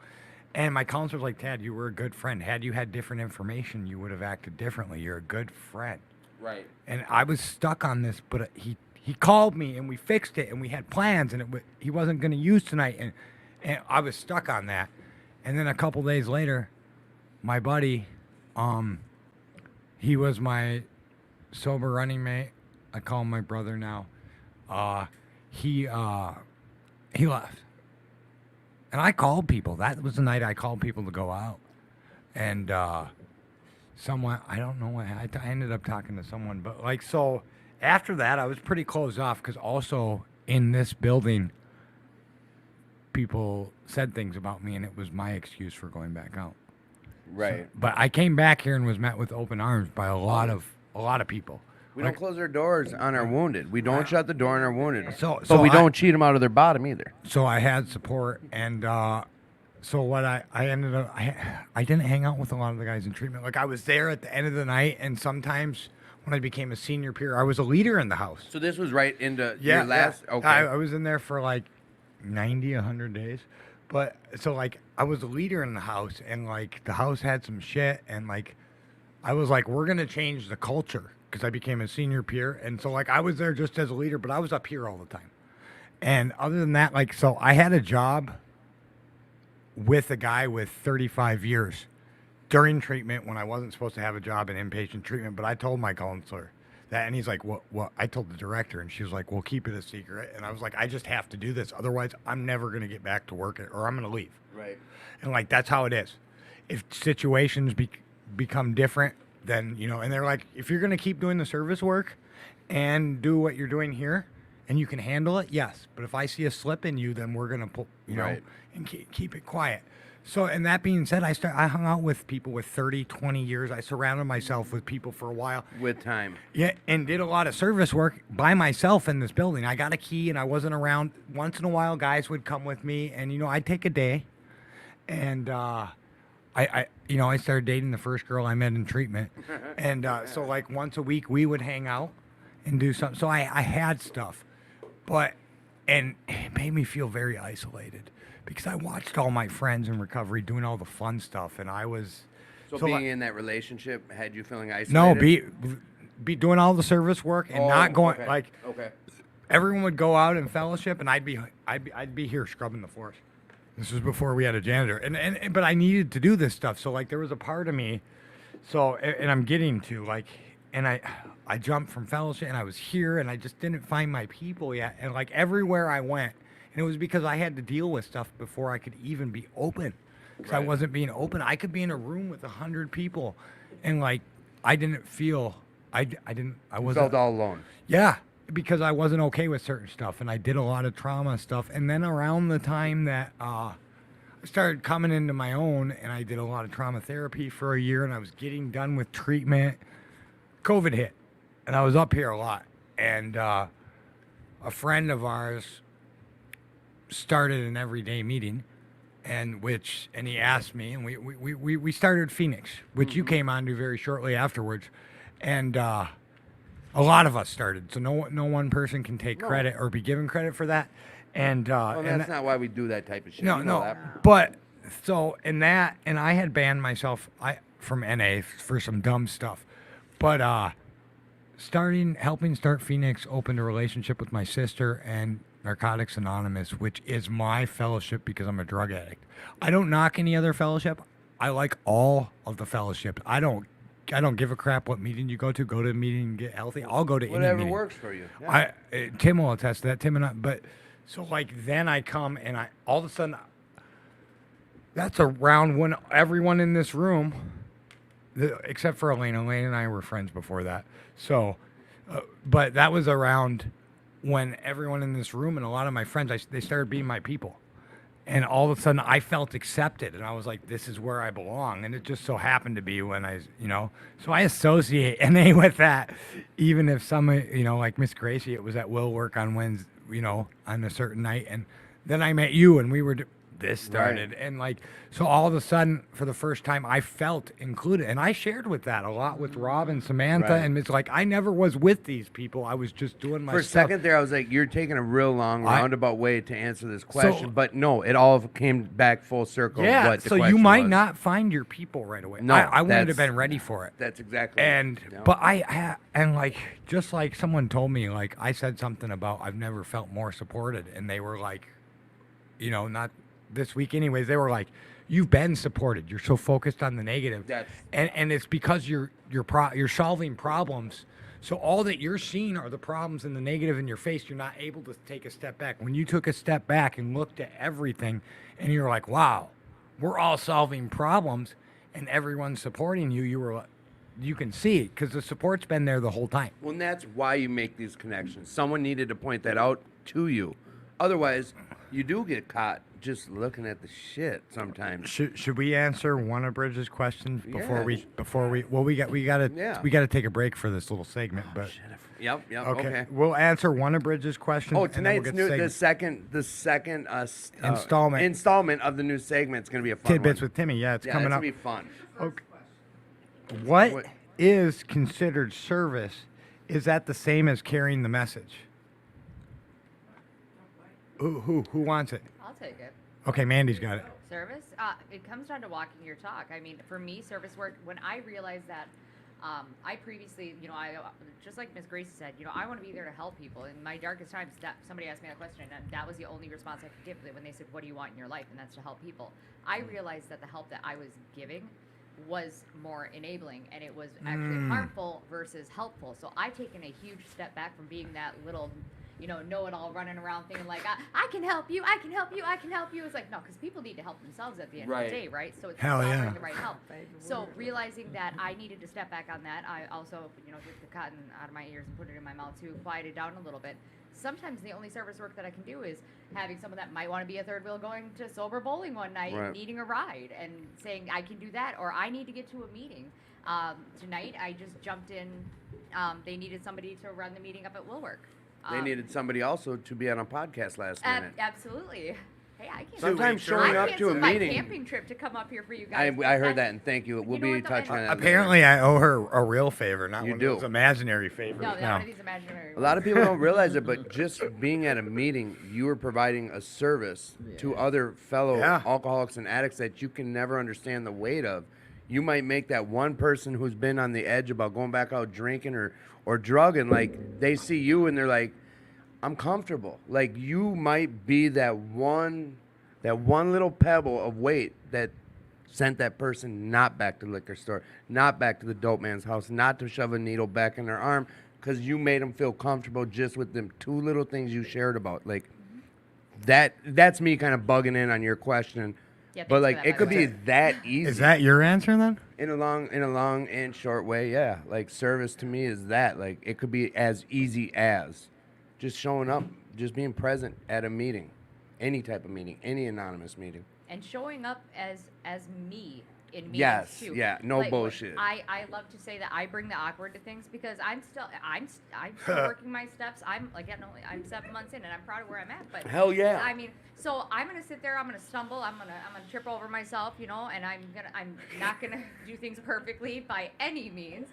And my counselor's like, Tad, you were a good friend. Had you had different information, you would have acted differently. You're a good friend. Right. And I was stuck on this, but he called me and we fixed it and we had plans, and he wasn't going to use tonight, and I was stuck on that. And then a couple days later, my buddy, he was my sober running mate. I call him my brother now. He left. And I called people. That was the night I called people to go out. And someone, I don't know what, I ended up talking to someone. But so after that, I was pretty closed off because also in this building, people said things about me, and it was my excuse for going back out. Right. But I came back here and was met with open arms by a lot of people. We don't close our doors on our wounded. We don't shut the door on our wounded. So we I- don't cheat them out of their bottom either. So I had support, and so what I ended up, I didn't hang out with a lot of the guys in treatment. Like I was there at the end of the night, and sometimes when I became a senior peer, I was a leader in the house. So this was right into your last. Yeah. Okay. I was in there for like 90, 100 days. But so I was a leader in the house, and the house had some shit, and I was like, we're gonna change the culture because I became a senior peer, and so I was there just as a leader, but I was up here all the time. And other than that, so I had a job with a guy with 35 years during treatment when I wasn't supposed to have a job in inpatient treatment, but I told my counselor that, and he's like, what? I told the director, and she was like, well, keep it a secret. And I was like, I just have to do this. Otherwise, I'm never going to get back to work, or I'm going to leave. Right. And that's how it is. If situations become different, then, and they're like, if you're going to keep doing the service work and do what you're doing here and you can handle it, yes. But if I see a slip in you, then we're going to pull, Right. and keep it quiet. So, and that being said, I hung out with people with 30, 20 years. I surrounded myself with people for a while. With time. Yeah, and did a lot of service work by myself in this building. I got a key, and I wasn't around. Once in a while, guys would come with me, and I'd take a day. And I started dating the first girl I met in treatment, and so once a week we would hang out and do something. So I had stuff, and it made me feel very isolated because I watched all my friends in recovery doing all the fun stuff, and I was So, So, being like- in that relationship had you feeling isolated? no be doing all the service work and not going okay. Okay. everyone would go out in fellowship, and I'd be here scrubbing the floors. This was before we had a janitor, and but I needed to do this stuff. So there was a part of me, and I'm getting to and I jumped from fellowship, and I was here, and I just didn't find my people yet. And everywhere I went, And it was because I had to deal with stuff before I could even be open. Because I Right. wasn't being open. I could be in a room with 100 people, and like I didn't feel. I You wasn't. felt all alone. Yeah, because I wasn't okay with certain stuff, and I did a lot of trauma stuff. And then around the time that I started coming into my own, and I did a lot of trauma therapy for a year, and I was getting done with treatment, COVID hit, and I was up here a lot. And a friend of ours started an everyday meeting, and he asked me, and we started Phoenix, which you came on to very shortly afterwards, and a lot of us started, so no one person can take credit or be given credit for that, and Well, and that's not why we do that type of shit. no You know no, that. but so in that, and I had banned myself from NA for some dumb stuff, but helping start Phoenix opened a relationship with my sister and Narcotics Anonymous, which is my fellowship because I'm a drug addict. I don't knock any other fellowship. I like all of the fellowships. I don't give a crap what meeting you go to. Go to a meeting and get healthy. I'll go to any Whatever meeting. works for you. Yeah. Tim will attest to that. Tim and I. But so like then I come and I all of a sudden that's around when everyone in this room, except for Elena. Elena and I were friends before that. So, but that was around when everyone in this room and a lot of my friends, they started being my people. And all of a sudden I felt accepted and I was like, this is where I belong. And it just so happened to be when so I associate NA with that. Even if like Miss Gracie, it was at Will Work on Wednesday, on a certain night. And then I met you and this started. And like, so all of a sudden for the first time I felt included. And I shared with that a lot with Rob and Samantha. Right. And it's like, I never was with these people. I was just doing my For a stuff. second there, I was like, "You're taking a real long, I- roundabout way to answer this question." But no, it all came back full circle. Yeah, What the so you question might was. not find your people right away. No, I wouldn't have that's- been ready for it. That's exactly. And yeah. but and like just like someone told me, like I said something about I've never felt more supported, and they were like, not this week anyways. They were like, you've been supported. You're so focused on the negative, That's- and it's because you're solving problems. So all that you're seeing are the problems and the negative in your face. You're not able to take a step back. When you took a step back and looked at everything, and you're like, wow, we're all solving problems, and everyone's supporting you. You can see it because the support's been there the whole time. Well, and that's why you make these connections. Someone needed to point that out to you. Otherwise, you do get caught just looking at the shit sometimes. Should we answer one of Bridges' questions before Yeah. we gotta Yeah. take a break for this little segment, but Yep. okay. We'll answer one of Bridges' questions. Oh, and then we'll tonight's get new segment. the second Installment. of the new segment is gonna be a fun Tidbits one. with Timmy. Yeah, it's Yeah, coming it's up. gonna be fun. Okay. What- What is considered service? Is that the same as carrying the message? Who wants it? I'll take it. Okay, Mandy's got it. Service? It comes down to walking your talk. I mean, for me, service work, when I realized that I previously, I just like Miss Gracie said, I want to be there to help people. In my darkest times, that somebody asked me that question, and that was the only response I could give when they said, "What do you want in your life?" And that's to help people. I realized that the help that I was giving was more enabling, and it was actually harmful versus helpful. So I've taken a huge step back from being that little know-it-all running around thinking like, I can help you, I can help you, I can help you. It's like, no, because people need to help themselves at the end of Right. the day, right? So it's Hell offering yeah. the right help. So realizing that I needed to step back on that, I also, took the cotton out of my ears and put it in my mouth too, quieted down a little bit. Sometimes the only service work that I can do is having someone that might want to be a third wheel going to sober bowling one night, Right. needing a ride, and saying I can do that, or I need to get to a meeting. Tonight I just jumped in. They needed somebody to run the meeting up at Will Work. They needed somebody also to be on a podcast last minute. Absolutely. Hey, I can't. Sometimes showing I up to a canceled my mean. camping trip to come up here for you I guys. heard that, and thank you. We'll know be what, though, touching on that. later. Apparently, I owe her a real favor, not You one do. of those imaginary favors. No, not one of these imaginary. A lot of people don't realize it, but just being at a meeting, you are providing a service to other fellow Yeah. alcoholics and addicts that you can never understand the weight of. You might make that one person who's been on the edge about going back out drinking or drugging, like they see you and they're like, I'm comfortable. Like you might be that one little pebble of weight that sent that person not back to the liquor store, not back to the dope man's house, not to shove a needle back in their arm, because you made them feel comfortable just with them two little things you shared about. Like That's me kind of bugging in on your question. Yeah, But thanks for like that, it by could the be way. that easy. Is that your answer then? in a long and short way? Yeah. Like service to me is that. Like it could be as easy as just showing up, just being present at a meeting, any type of meeting, any anonymous meeting. And showing up as me in meetings Yes, too. yeah, no Like, bullshit. I love to say that I bring the awkward to things because I'm still working my steps. I'm like I'm 7 months in and I'm proud of where I'm at. But Hell yeah. I mean, so I'm gonna sit there. I'm gonna stumble. I'm gonna trip over myself, you know, and I'm not gonna do things perfectly by any means.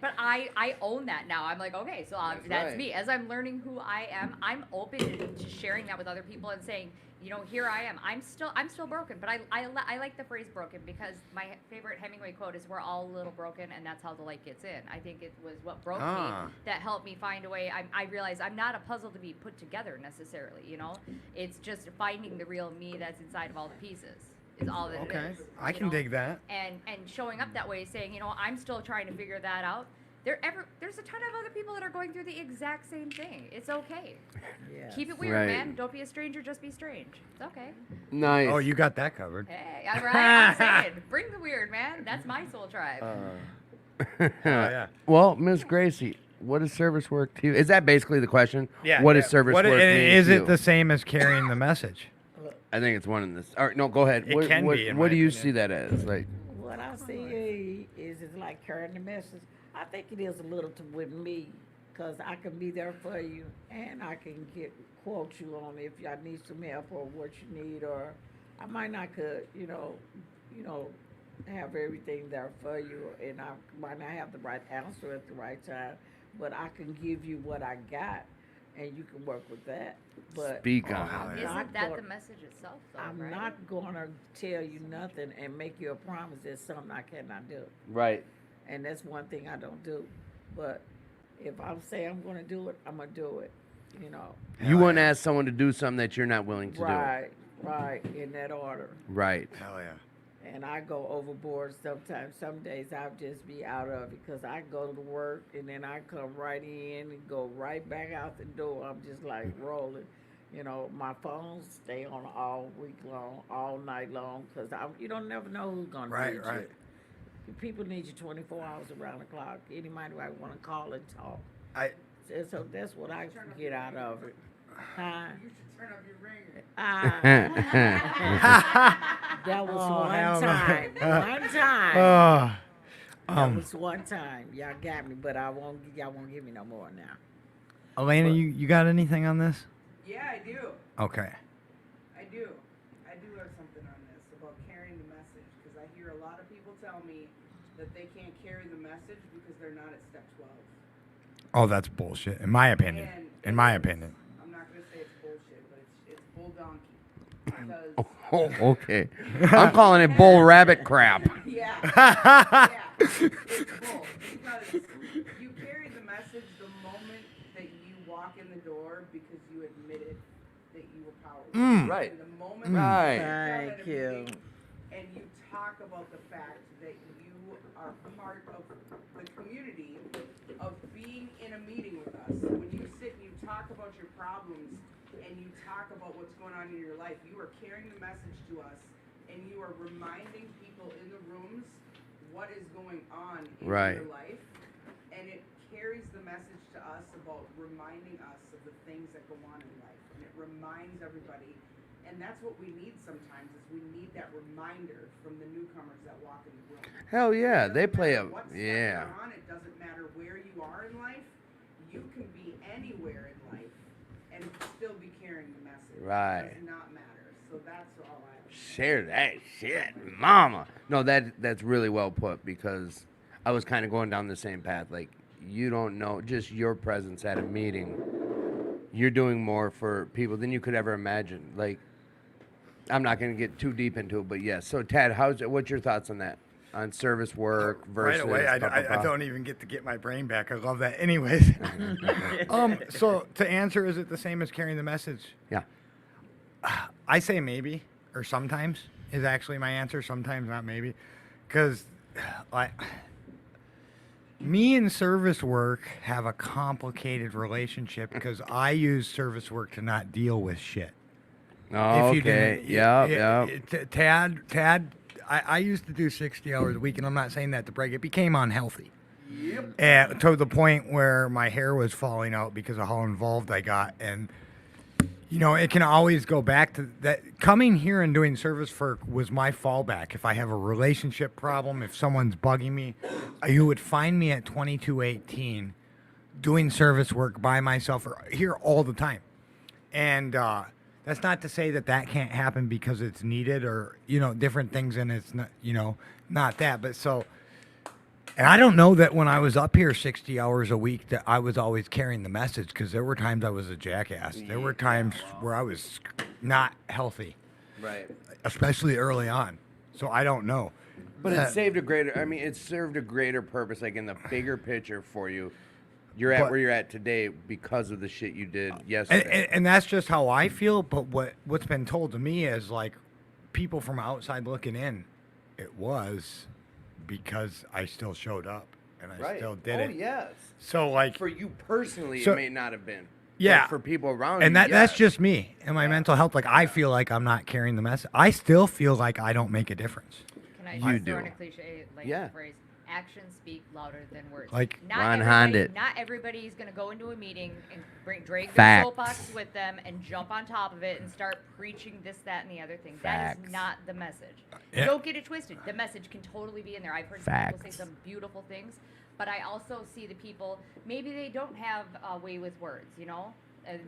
But I own that now. I'm like, okay, so that's right. me. As I'm learning who I am, I'm open to sharing that with other people and saying, you know, here I am. I'm still broken, but I like the phrase broken because my favorite Hemingway quote is, "We're all a little broken, and that's how the light gets in." I think it was what broke Ah. me that helped me find a way. I realized I'm not a puzzle to be put together necessarily. You know, it's just finding the real me that's inside of all the pieces. Is all that it Okay, is. I you can know? dig that. And showing up that way, saying, you know, I'm still trying to figure that out. There's a ton of other people that are going through the exact same thing. It's okay. Yes. Keep it weird, Right. man. Don't be a stranger, just be strange. It's okay. Nice. Oh, you got that covered. Hey, all right. I'm saying, bring the weird, man. That's my soul tribe. Oh, yeah. Well, Miss Gracie, what does service work to you? Is that basically the question? Yeah. What yeah. does service What- work and mean Is to it you? the same as carrying the message? I think it's one in this. All right, no, go ahead. It what can what, be, in what my do you opinion. see that as? Like, What I see is it's like carrying the message. I think it is a little with me, cause I can be there for you, and I can quote you on if I need some help or what you need, or I might not could, you know, have everything there for you, and I might not have the right answer at the right time, but I can give you what I got, and you can work with that. But speak on hell it. yeah. Isn't not that go- the message itself, though, I'm right? not gonna tell you nothing and make you a promise that's something I cannot do. Right. And that's one thing I don't do. But if I say I'm gonna do it, I'm gonna do it. You know. You wouldn't ask someone to do something that you're not willing to Right, in that order. do. Right. Hell yeah. And I go overboard sometimes. Some days I'll just be out of it because I go to work and then I come right in and go right back out the door. I'm just like rolling. You know, my phones stay on all week long, all night long, because you don't never know who's gonna Right, need right. you. People need you 24 hours around the clock. Anybody might want to call and talk. I So that's what I get out of it. Huh? You should turn up your ringer. That was Oh, one hell no. time. One time. oh, That was one time. Y'all got me, but y'all won't give me no more now. Elena, you got anything on this? Yeah, I do. Okay. I do. I do have something on this about carrying the message because I hear a lot of people tell me that they can't carry the message because they're not at step 12. Oh, that's bullshit. In my opinion. And In my it is. opinion. I'm not gonna say it's bullshit, but it's bull donkey. Because Oh, okay. I'm calling it bull rabbit crap. yeah, yeah, it's bull because you carry the message the moment that you walk in the door because you admitted that you were powerless. Mm. Right. And the moment Right. you sit down at Thank a you. meeting and you talk about the fact that you are part of the community of being in a meeting with us. When you sit and you talk about your problems and you talk about what's going on in your life, you are carrying the message to us and you are reminding people in the rooms what is going on in Right. your life. And it carries the message to us about reminding us of the things that go on in life. And it reminds everybody. And that's what we need sometimes is we need that reminder from the newcomers that walk in the room. Hell yeah, It they doesn't play a matter what step yeah. you're on, it doesn't matter where you are in life. You can be anywhere in life and still be carrying the message. Right. It does not matter. So that's all I have. Share that shit, mama. No, that's really well put because I was kind of going down the same path. Like you don't know, just your presence at a meeting, you're doing more for people than you could ever imagine. Like I'm not going to get too deep into it, but yes. So Tad, what's your thoughts on that? On service work versus Right away, I, blah, blah, I blah. don't even get to get my brain back. I love that. Anyways, so to answer, is it the same as carrying the message? Yeah. I say maybe or sometimes is actually my answer. Sometimes not maybe, because like me and service work have a complicated relationship because I use service work to not deal with shit. Oh, if you okay. didn't. Yep. Tad, I used to do 60 hours a week, and I'm not saying that to brag. It became unhealthy. And to the point where my hair was falling out because of how involved I got. And, you know, it can always go back to that. Coming here and doing service work was my fallback. If I have a relationship problem, if someone's bugging me, you would find me at 2218 doing service work by myself or here all the time. And that's not to say that that can't happen because it's needed or, you know, different things. And it's not, you know, not that. But so... And I don't know that when I was up here 60 hours a week that I was always carrying the message because there were times I was a jackass. There were times where I was not healthy, Right. especially early on. So I don't know. But it saved a greater. I mean, it served a greater purpose, like in the bigger picture for you. You're at But- where you're at today because of the shit you did And, yesterday. and that's just how I feel. But what's been told to me is like people from outside looking in, it was because I still showed up and I still did it. yes. So like For you personally, So- it may not have been. Yeah. But for people around and you, that's yes. just me and my mental health. Like I feel like I'm not carrying the message. I still feel like I don't make a difference. Can I You just throw in do. a cliche like Yeah. phrase? Actions speak louder than words. Like- Ron everybody, Honda. not everybody's gonna go into a meeting and drag their Facts. soapbox with them and jump on top of it and start preaching this, that, and the other thing. That Facts. is not the message. Yeah. Don't get it twisted. The message can totally be in there. I've heard some people Facts. say some beautiful things, but I also see the people. Maybe they don't have a way with words. You know,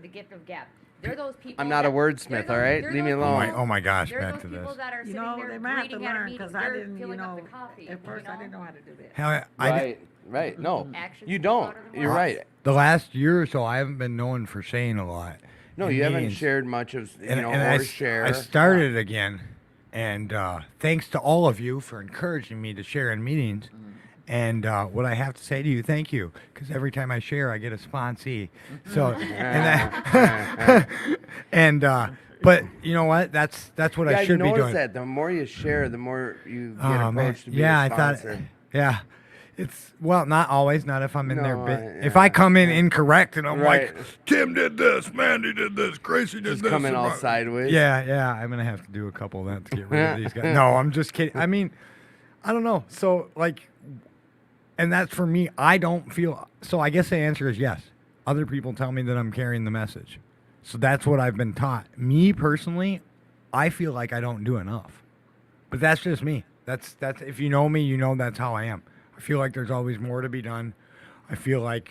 the gift of gab. They're those people. I'm not a that- wordsmith, they're all right? they're Leave me those alone. people- Oh my gosh, they're back those to people this. that are You sitting know, there they might have to greeting at a learn meeting. because I They're didn't, filling up know, the coffee. at first you know? I didn't know how to do that. Hell, Right. No. Actions You speak don't. louder than You're words. right. the last year or so, I haven't been known for saying a lot. No, in you haven't meetings. shared much of, And or I share. I started again, and thanks to all of you for encouraging me to share in meetings. And what I have to say to you, thank you, because every time I share, I get a sponsee. So, but you know what? That's what Yeah, I you should be notice doing. that the more you share, the more you get Oh man, approached to be yeah, a I thought, sponsor. yeah. It's well, not always. Not if I'm in there. No, If yeah, I come in incorrect and I'm Right. like, Tim did this, Mandy did this, Gracie did Just this. coming and all blah- sideways. Yeah, I'm gonna have to do a couple of that to get rid of these guys. No, I'm just kidding. I mean, I don't know. So like, and that's for me. I don't feel. So I guess the answer is yes. Other people tell me that I'm carrying the message. So that's what I've been taught. Me personally, I feel like I don't do enough. But that's just me. That's if you know me, you know that's how I am. I feel like there's always more to be done. I feel like,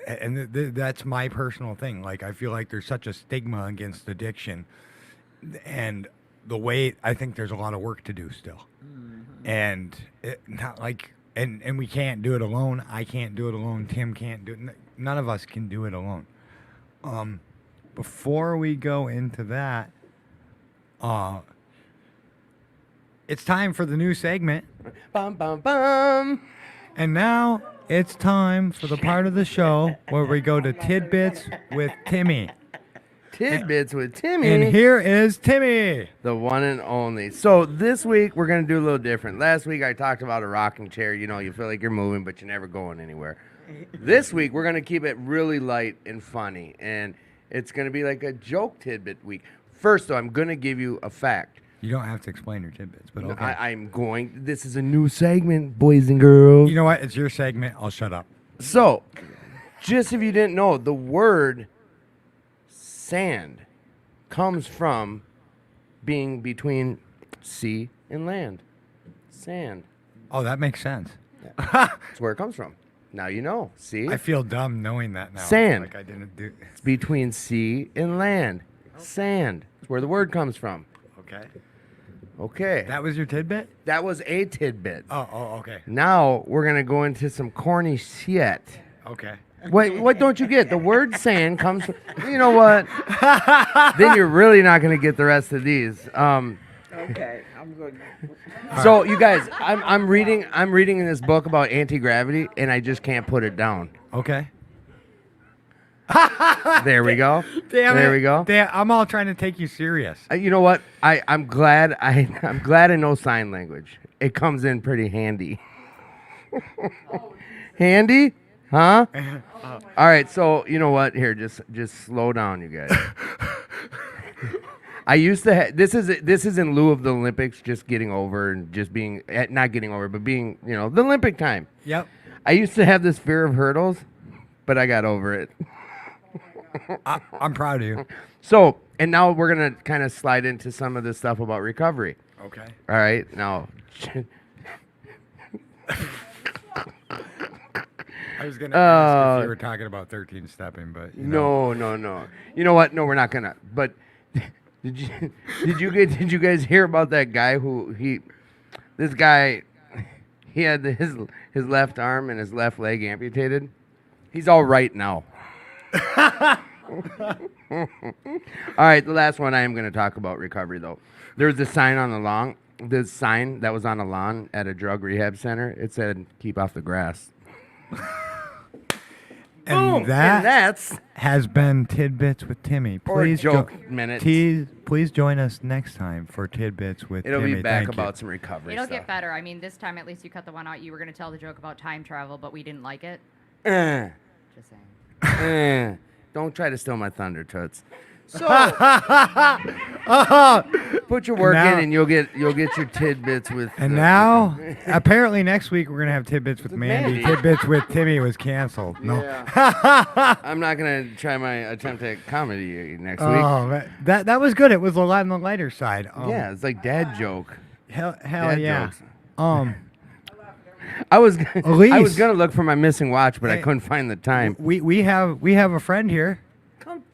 and that's my personal thing. Like I feel like there's such a stigma against addiction, and the way I think there's a lot of work to do still, and not like and we can't do it alone. I can't do it alone. Tim can't do it. None of us can do it alone. Before we go into that, it's time for the new segment. Bum bum bum. And now it's time for the part of the show where we go to Tidbits with Timmy. Tidbits with Timmy. And here is Timmy. The one and only. So this week we're gonna do a little different. Last week I talked about a rocking chair. You know, you feel like you're moving, but you're never going anywhere. This week we're gonna keep it really light and funny, and it's gonna be like a joke tidbit week. First, though, I'm gonna give you a fact. You don't have to explain your tidbits, but okay. I'm going. This is a new segment, boys and girls. You know what? It's your segment. I'll shut up. So, just if you didn't know, the word sand comes from being between sea and land. Sand. Oh, that makes sense. That's where it comes from. Now you know. See? I feel dumb knowing that now. Sand. Like I didn't do. It's between sea and land. Sand. That's where the word comes from. Okay. Okay. That was your tidbit? That was a tidbit. Oh, okay. Now we're going to go into some corny shit. Okay. Wait, what don't you get? The word sand comes from, you know what? Then you're really not going to get the rest of these. Okay, I'm good. So you guys, I'm reading in this book about anti-gravity, and I just can't put it down. Okay. There we go. Damn there it. we go. Damn, I'm all trying to take you serious. You know what? I'm glad I know sign language. It comes in pretty handy. Handy? Huh? All right, so you know what? Here, just slow down, you guys. I used to. This is in lieu of the Olympics, just getting over and just being not getting over, but being the Olympic time. Yep. I used to have this fear of hurdles, but I got over it. I'm proud of you. So, and now we're gonna kind of slide into some of this stuff about recovery. Okay. All right, now. I was gonna ask if you were talking about 13 stepping, but No. You know what? No, we're not gonna. But did you guys hear about that guy this guy he had his left arm and his left leg amputated? He's all right now. All right, the last one I am going to talk about recovery though. There's a sign on the lawn. This sign that was on a lawn at a drug rehab center. It said, "Keep off the grass." And And that that's has been Tidbits with Timmy. or Please joke minutes. please join us next time for Tidbits with It'll Timmy. be back Thank you. about some recovery It'll stuff. get better. I mean, this time at least you cut the one out. You were going to tell the joke about time travel, but we didn't like it. Eh, Just saying. eh. Don't try to steal my thunder, Toots. So put your work Now- in, and you'll get your tidbits with. And now, apparently next week we're gonna have Tidbits with Mandy. Mandy. Tidbits with Timmy was canceled. No. I'm not gonna try my attempt at comedy next week. Oh, that was good. It was a lot on the lighter side. Yeah, it's like dad joke. Hell Dad yeah. jokes. I was Elise. gonna look for my missing watch, but I Hey. couldn't find the time. we have a friend here.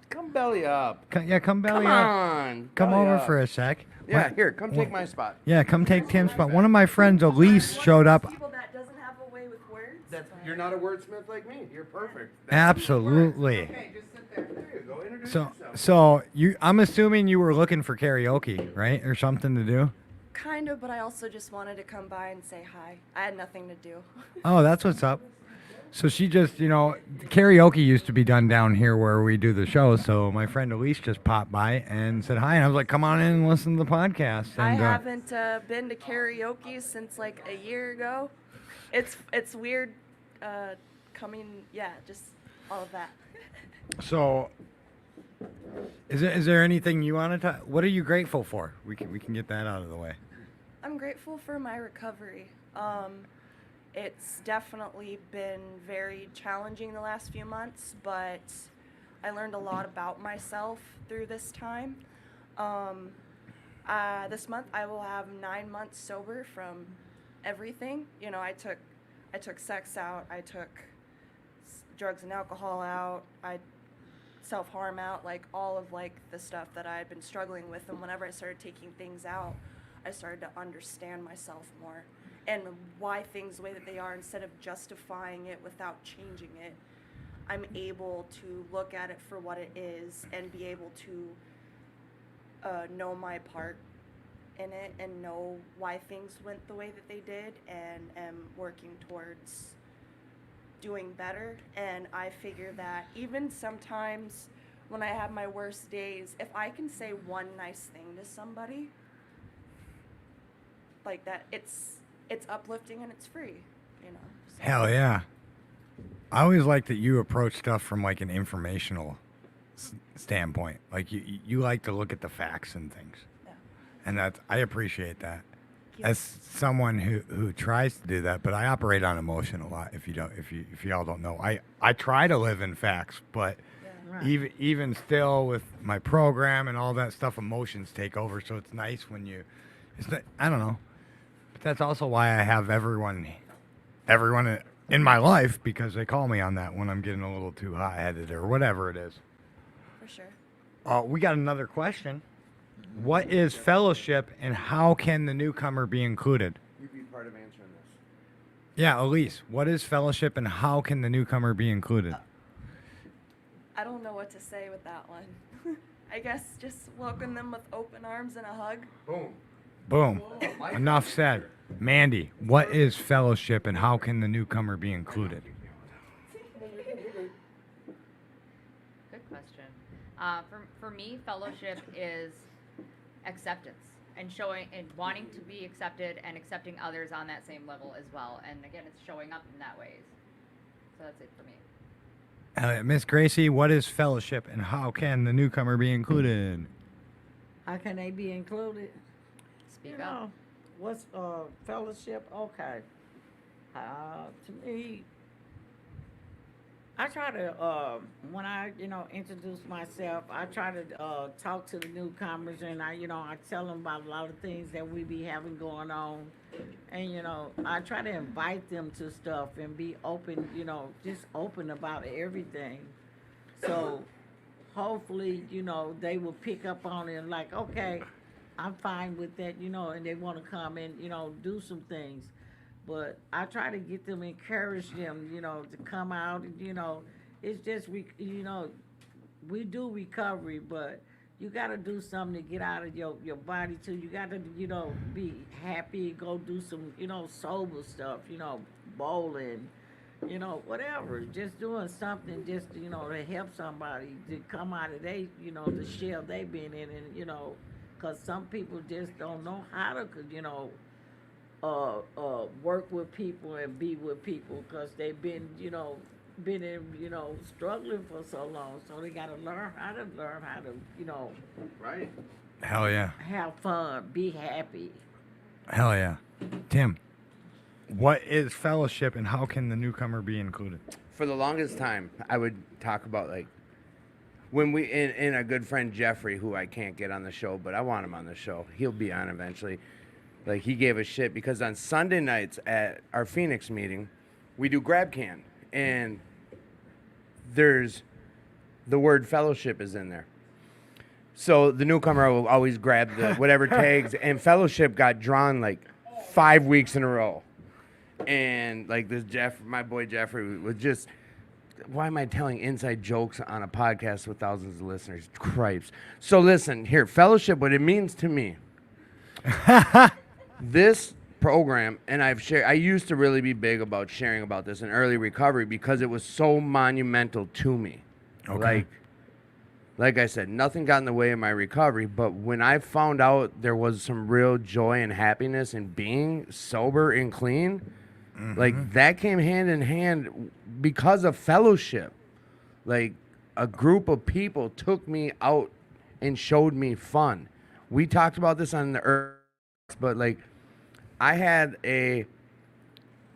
Come belly up. Come belly Come up. on. Come belly over up. for a sec. Yeah, What- here, come take what- my spot. Yeah, come take Tim's spot. One of my friends, Elise, showed up. People that doesn't have a way with words. You're not a wordsmith like me. You're perfect. Absolutely. Okay, just sit there. There you go. Introduce So yourself. I'm assuming you were looking for karaoke, right, or something to do. Kind of, but I also just wanted to come by and say hi. I had nothing to do. Oh, that's what's up. So she just, karaoke used to be done down here where we do the show. So my friend Elise just popped by and said hi, and I was like, "Come on in and listen to the podcast." I And haven't been to karaoke since like a year ago. It's weird coming, just all of that. so, is there anything you want to talk? What are you grateful for? We can get that out of the way. I'm grateful for my recovery. It's definitely been very challenging the last few months, but I learned a lot about myself through this time. This month I will have 9 months sober from everything. I took sex out, I took drugs and alcohol out, I self-harm out, like all of the stuff that I had been struggling with. And whenever I started taking things out, I started to understand myself more and why things the way that they are, instead of justifying it without changing it. I'm able to look at it for what it is and be able to know my part in it and know why things went the way that they did, and am working towards doing better. And I figure that even sometimes when I have my worst days, if I can say one nice thing to somebody like that, it's uplifting and it's free, so. Hell yeah. I always like that you approach stuff from like an informational standpoint. Like you like to look at the facts and things. Yeah. And I appreciate that. you. As someone who tries to do that, but I operate on emotion a lot. If y'all don't know, I try to live in facts, but even still with my program and all that stuff, emotions take over. So it's nice when I don't know, but that's also why I have everyone in my life, because they call me on that when I'm getting a little too hot-headed or whatever it is. For sure. We got another question. What is fellowship, and how can the newcomer be included? You'd be part of answering this. Yeah, Elise, what is fellowship, and how can the newcomer be included? I don't know what to say with that one. I guess just welcome them with open arms and a hug. Boom. Boom. Enough said. Mandy, what is fellowship, and how can the newcomer be included? Good question. For me, fellowship is acceptance and showing and wanting to be accepted and accepting others on that same level as well. And again, it's showing up in that ways. So that's it for me. Miss Gracie, what is fellowship, and how can the newcomer be included? How can they be included? Speak You up. know, what's fellowship? Okay. To me, I try to when I introduce myself, I try to talk to the newcomers, and I tell them about a lot of things that we be having going on, and I try to invite them to stuff and be open, just open about everything. So hopefully, they will pick up on it and like, okay, I'm fine with that, and they want to come and, do some things. But I try to get them, encourage them, to come out. And, it's just, we do recovery, but you got to do something to get out of your body too. You got to, be happy, go do some, sober stuff, bowling, whatever. Just doing something just, to help somebody to come out of they, the shell they've been in. And, because some people just don't know how to, work with people and be with people because they've been, been in, struggling for so long. So they got to learn how to, Right. Hell yeah. have fun, be happy. Hell yeah. Tim, what is fellowship and how can the newcomer be included? For the longest time, I would talk about like when we and a good friend Jeffrey, who I can't get on the show, but I want him on the show. He'll be on eventually. Like he gave a shit because on Sunday nights at our Phoenix meeting, we do grab can, and there's the word fellowship is in there. So the newcomer will always grab the whatever tags, and fellowship got drawn like 5 weeks in a row. And like this my boy Jeffrey was just, why am I telling inside jokes on a podcast with thousands of listeners? Cripes. So listen, here, fellowship, what it means to me. This program, and I used to really be big about sharing about this in early recovery because it was so monumental to me. Okay. Like I said, nothing got in the way of my recovery, but when I found out there was some real joy and happiness in being sober and clean, like that came hand in hand because of fellowship. Like a group of people took me out and showed me fun. We talked about this on the earth, but like I had a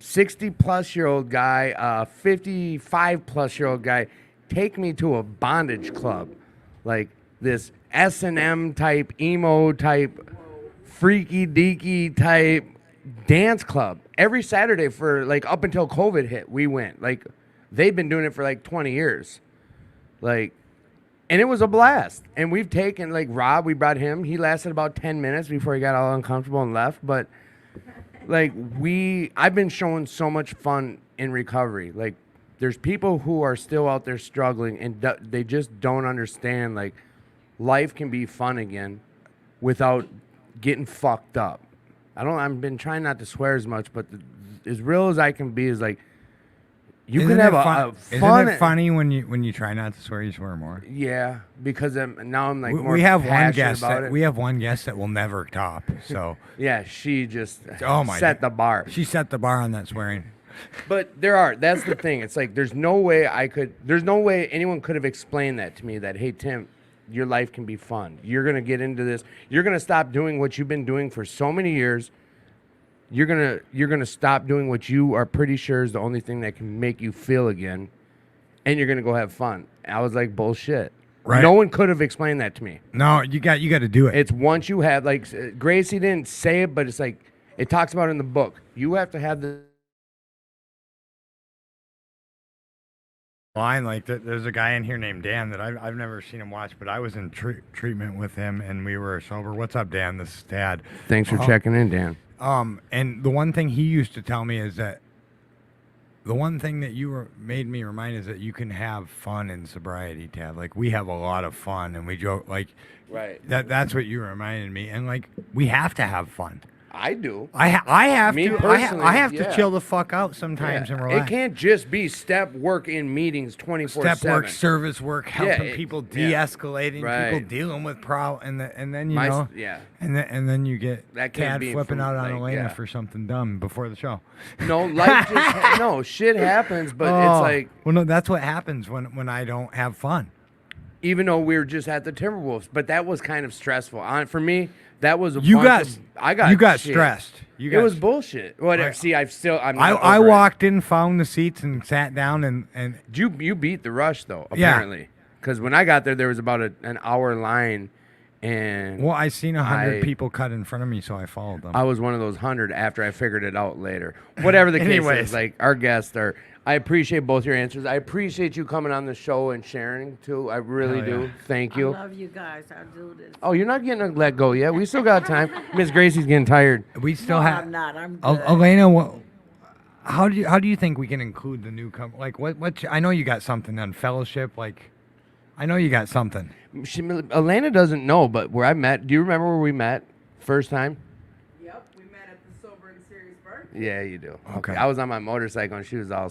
60-plus-year-old guy, a 55-plus-year-old guy take me to a bondage club, like this S&M type, emo type, freaky deaky type dance club. Every Saturday for like up until COVID hit, we went. Like they've been doing it for like 20 years. Like, and it was a blast. And we've taken like Rob, we brought him. He lasted about 10 minutes before he got all uncomfortable and left. But like I've been showing so much fun in recovery. Like there's people who are still out there struggling and they just don't understand like life can be fun again without getting fucked up. I've been trying not to swear as much, but as real as I can be is like you can have a fun. Isn't it funny when you try not to swear, you swear more? Yeah, because now I'm like more we have one passionate guest about it. we have one guest that will never top. So Yeah, she just set the bar. She set the bar on that swearing. But that's the thing. It's like there's no way anyone could have explained that to me that, hey, Tim, your life can be fun. You're going to get into this. You're going to stop doing what you've been doing for so many years. You're going to stop doing what you are pretty sure is the only thing that can make you feel again, and you're going to go have fun. I was like, bullshit. Right. No one could have explained that to me. No, you got to do it. It's once you have, like, Gracie didn't say it, but it's like, it talks about it in the book. You have to have the line like there's a guy in here named Dan that I've never seen him watch, but I was in treatment with him and we were sober. What's up, Dan? This is Tad. Thanks for checking in, Dan. And the one thing he used to tell me is that the one thing that made me remind is that you can have fun in sobriety, Tad. Like we have a lot of fun and we joke like Right. That's what you reminded me. And like we have to have fun. I do. I have Me to. personally, I have yeah. to chill the fuck out sometimes and relax. It can't just be step work in meetings 24/7. Step work, service work, helping Yeah, people, yeah. de-escalating Right. people, dealing with and then Yeah. and then you get That can't Tad be flipping from, out on like, Elena yeah. for something dumb before the show. No, life no shit happens, but it's like well, no, that's what happens when I don't have fun. even though we were just at the Timberwolves. But that was kind of stressful. For me, that was a You bunch got of- I got you got shit. stressed. You It got was bullshit. Whatever. See, I'm I not over it. walked in, found the seats, and sat down, and You beat the rush though, Yeah. apparently. Because when I got there was about an hour line, and well, I seen 100 I- people cut in front of me, so I followed them. I was one of those 100 after I figured it out later. Whatever the case Anyways. is, like our guests are. I appreciate both your answers. I appreciate you coming on the show and sharing too. I really Hell yeah. do. Thank I you. love you guys. I do this. Oh, you're not getting let go yet. We still got time. Miss Gracie's getting tired. We still No, have. I'm not. I'm El- good. Elena, how do you think we can include the newcomer? Like, I know you got something on fellowship. Like, I know you got something. Elena doesn't know, but where I met. Do you remember where we met first time? Yep, we met at the Sober and Serious Bar. Yeah, you do. Okay. I was on my motorcycle and she was all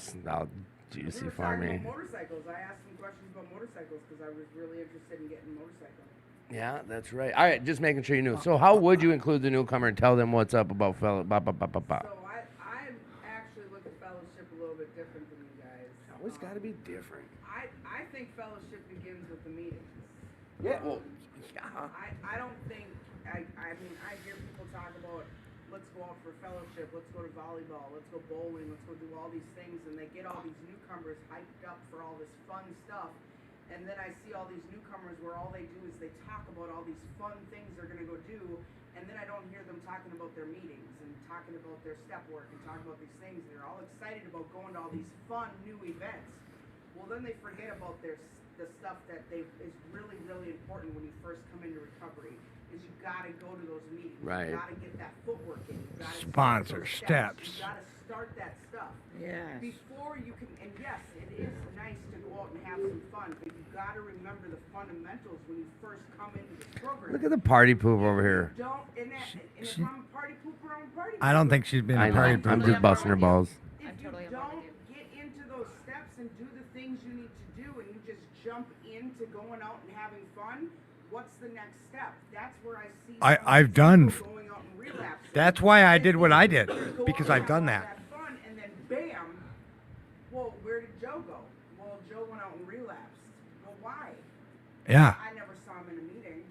We juicy were for talking me. about motorcycles. I asked some questions about motorcycles because I was really interested in getting a motorcycle. Yeah, that's right. All right, just making sure you knew. So, how would you include the newcomer and tell them what's up about fellow? So I actually look at fellowship a little bit different than you guys. Always got to be different. I think fellowship begins with the meetings. Yeah. Well. I don't think I mean I hear people talk about let's go out for fellowship, let's go to volleyball, let's go bowling, let's go do all these things, and they get all these newcomers hyped up for all this fun stuff. And then I see all these newcomers where all they do is they talk about all these fun things they're gonna go do, and then I don't hear them talking about their meetings and talking about their step work and talking about these things. They're all excited about going to all these fun new events. Well, then they forget about the stuff that is really, really important when you first come into recovery. Is you gotta go to those meetings. Right. You gotta get that footwork in. You gotta Sponsor, take those steps. You gotta start that stuff. Yes. Before you can, and yes, it is nice to go out and have some fun, but you gotta remember the fundamentals when you first come into this program. Look at the party poop over here. Don't, and if I'm a party pooper, I'm a party I don't pooper. think she's been I a know. party I'm pooper. just busting her balls. If I'm totally you on board don't with you. get into those steps and do the things you need to do, and you just jump into going out and having fun, what's the next step? That's where I see. some of I've these done people going out and relapsing. That's why I did what I did, Go because out I've and done have that. all fun, and then bam, well, where did Joe go? Well, Joe went out and relapsed. Well, why? Yeah. I never saw him in a meeting.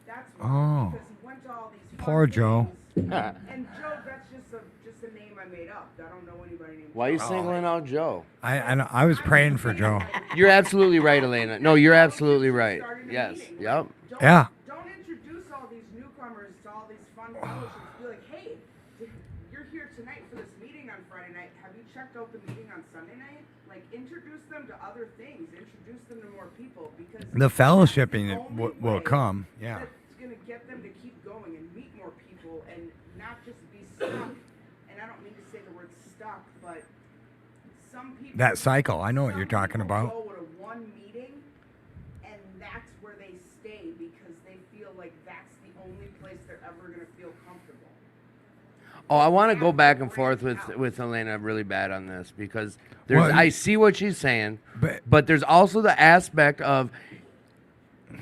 That's Oh. why. Because he went to all these fun Poor Joe. things. And Joe, that's just a name I made up. I don't know anybody named Why are you Joe. singling out Joe? I was praying for Joe. You're absolutely right, Elena. No, you're absolutely right. Starting a Yes. meeting. Yep. Don't, Yeah. Don't introduce all these newcomers to all these fun fellowships. Be like, hey, you're here tonight for this meeting on Friday night. Have you checked out the meeting on Sunday night? Like, introduce them to other things. Introduce them to more people because The fellowshipping that's the only will way come. Yeah. That's gonna get them to keep going and meet more people and not just be stuck. And I don't mean to say the word stuck, but some people. That cycle. I know what some you're talking people about. Go to one meeting, and that's where they stay because they feel like that's the only place they're ever gonna feel comfortable. Oh, I want to go back and forth with Elena really bad on this because there's Well, I see what she's saying, But- but there's also the aspect of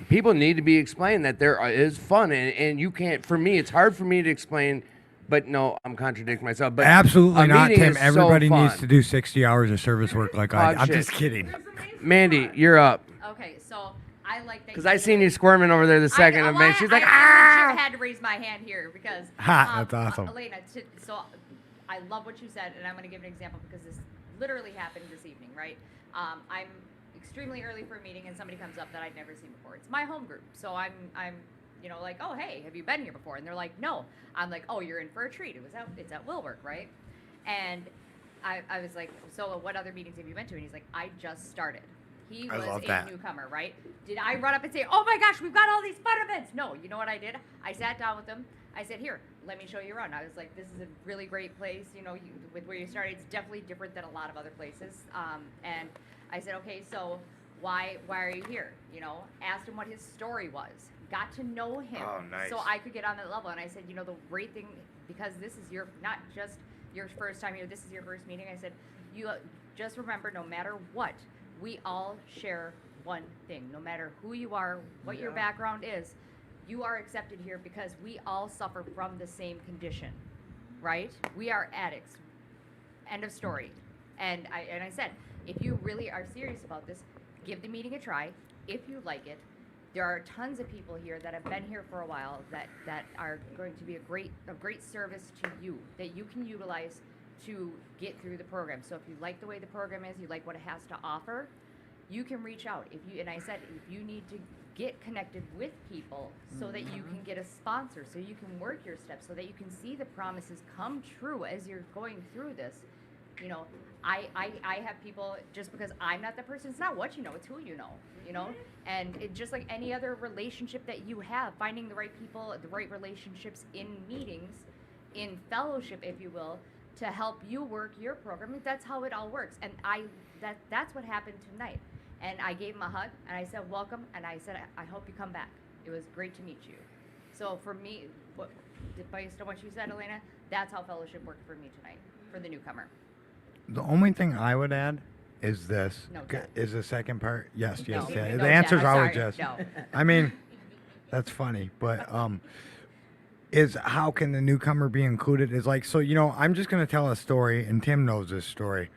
people need to be explained that there is fun and you can't. For me, it's hard for me to explain. But no, I'm contradicting myself. But Absolutely a not, meeting Tim. is so Everybody needs fun. to do 60 hours of service work like I. Oh, I'm shit. just kidding. There's amazing Mandy, fun. you're up Okay, so I like that. because I seen you squirming over there the second of me. She's like, I ah. had to raise my hand here because Ha, that's awesome. Elena, so I love what you said, and I'm going to give an example because this literally happened this evening, right? I'm extremely early for a meeting, and somebody comes up that I'd never seen before. It's my home group, so I'm like, oh hey, have you been here before? And they're like, no. I'm like, oh, you're in for a treat. It's at Willwork, right? And I was like, so what other meetings have you been to? And he's like, I just started. He I was love a that. newcomer, right? Did I run up and say, oh my gosh, we've got all these fun events? No, you know what I did? I sat down with him. I said, here, let me show you around. I was like, this is a really great place. You know, with where you started, it's definitely different than a lot of other places. And I said, okay, so why are you here? You know, asked him what his story was. Got to know him. Oh, nice. So I could get on that level. And I said, you know, the great thing, because this is not just your first time here, this is your first meeting. I said, you just remember, no matter what, we all share one thing. No matter who you are, what your background is, you are accepted here because we all suffer from the same condition, right? We are addicts. End of story. And I said, if you really are serious about this, give the meeting a try. if you like it. There are tons of people here that have been here for a while that are going to be a great service to you that you can utilize to get through the program. So if you like the way the program is, you like what it has to offer, you can reach out. And I said, if you need to get connected with people so that you can get a sponsor, so you can work your steps, so that you can see the promises come true as you're going through this. You know, I have people, just because I'm not the person, it's not what you know, it's who you know, and it just like any other relationship that you have, finding the right people, the right relationships in meetings, in fellowship, if you will, to help you work your program. That's how it all works. And that's what happened tonight. And I gave him a hug and I said, welcome. And I said, I hope you come back. It was great to meet you. So for me, based on what you said, Elena, that's how fellowship worked for me tonight, for the newcomer. The only thing I would add is this. No, Dad. Is the second part? Yes, yes. No. Dad. No, The Dad, answer's I'm always sorry. yes. No. I mean, that's funny, but is how can the newcomer be included? Is like, so, you know, I'm just going to tell a story, and Tim knows this story,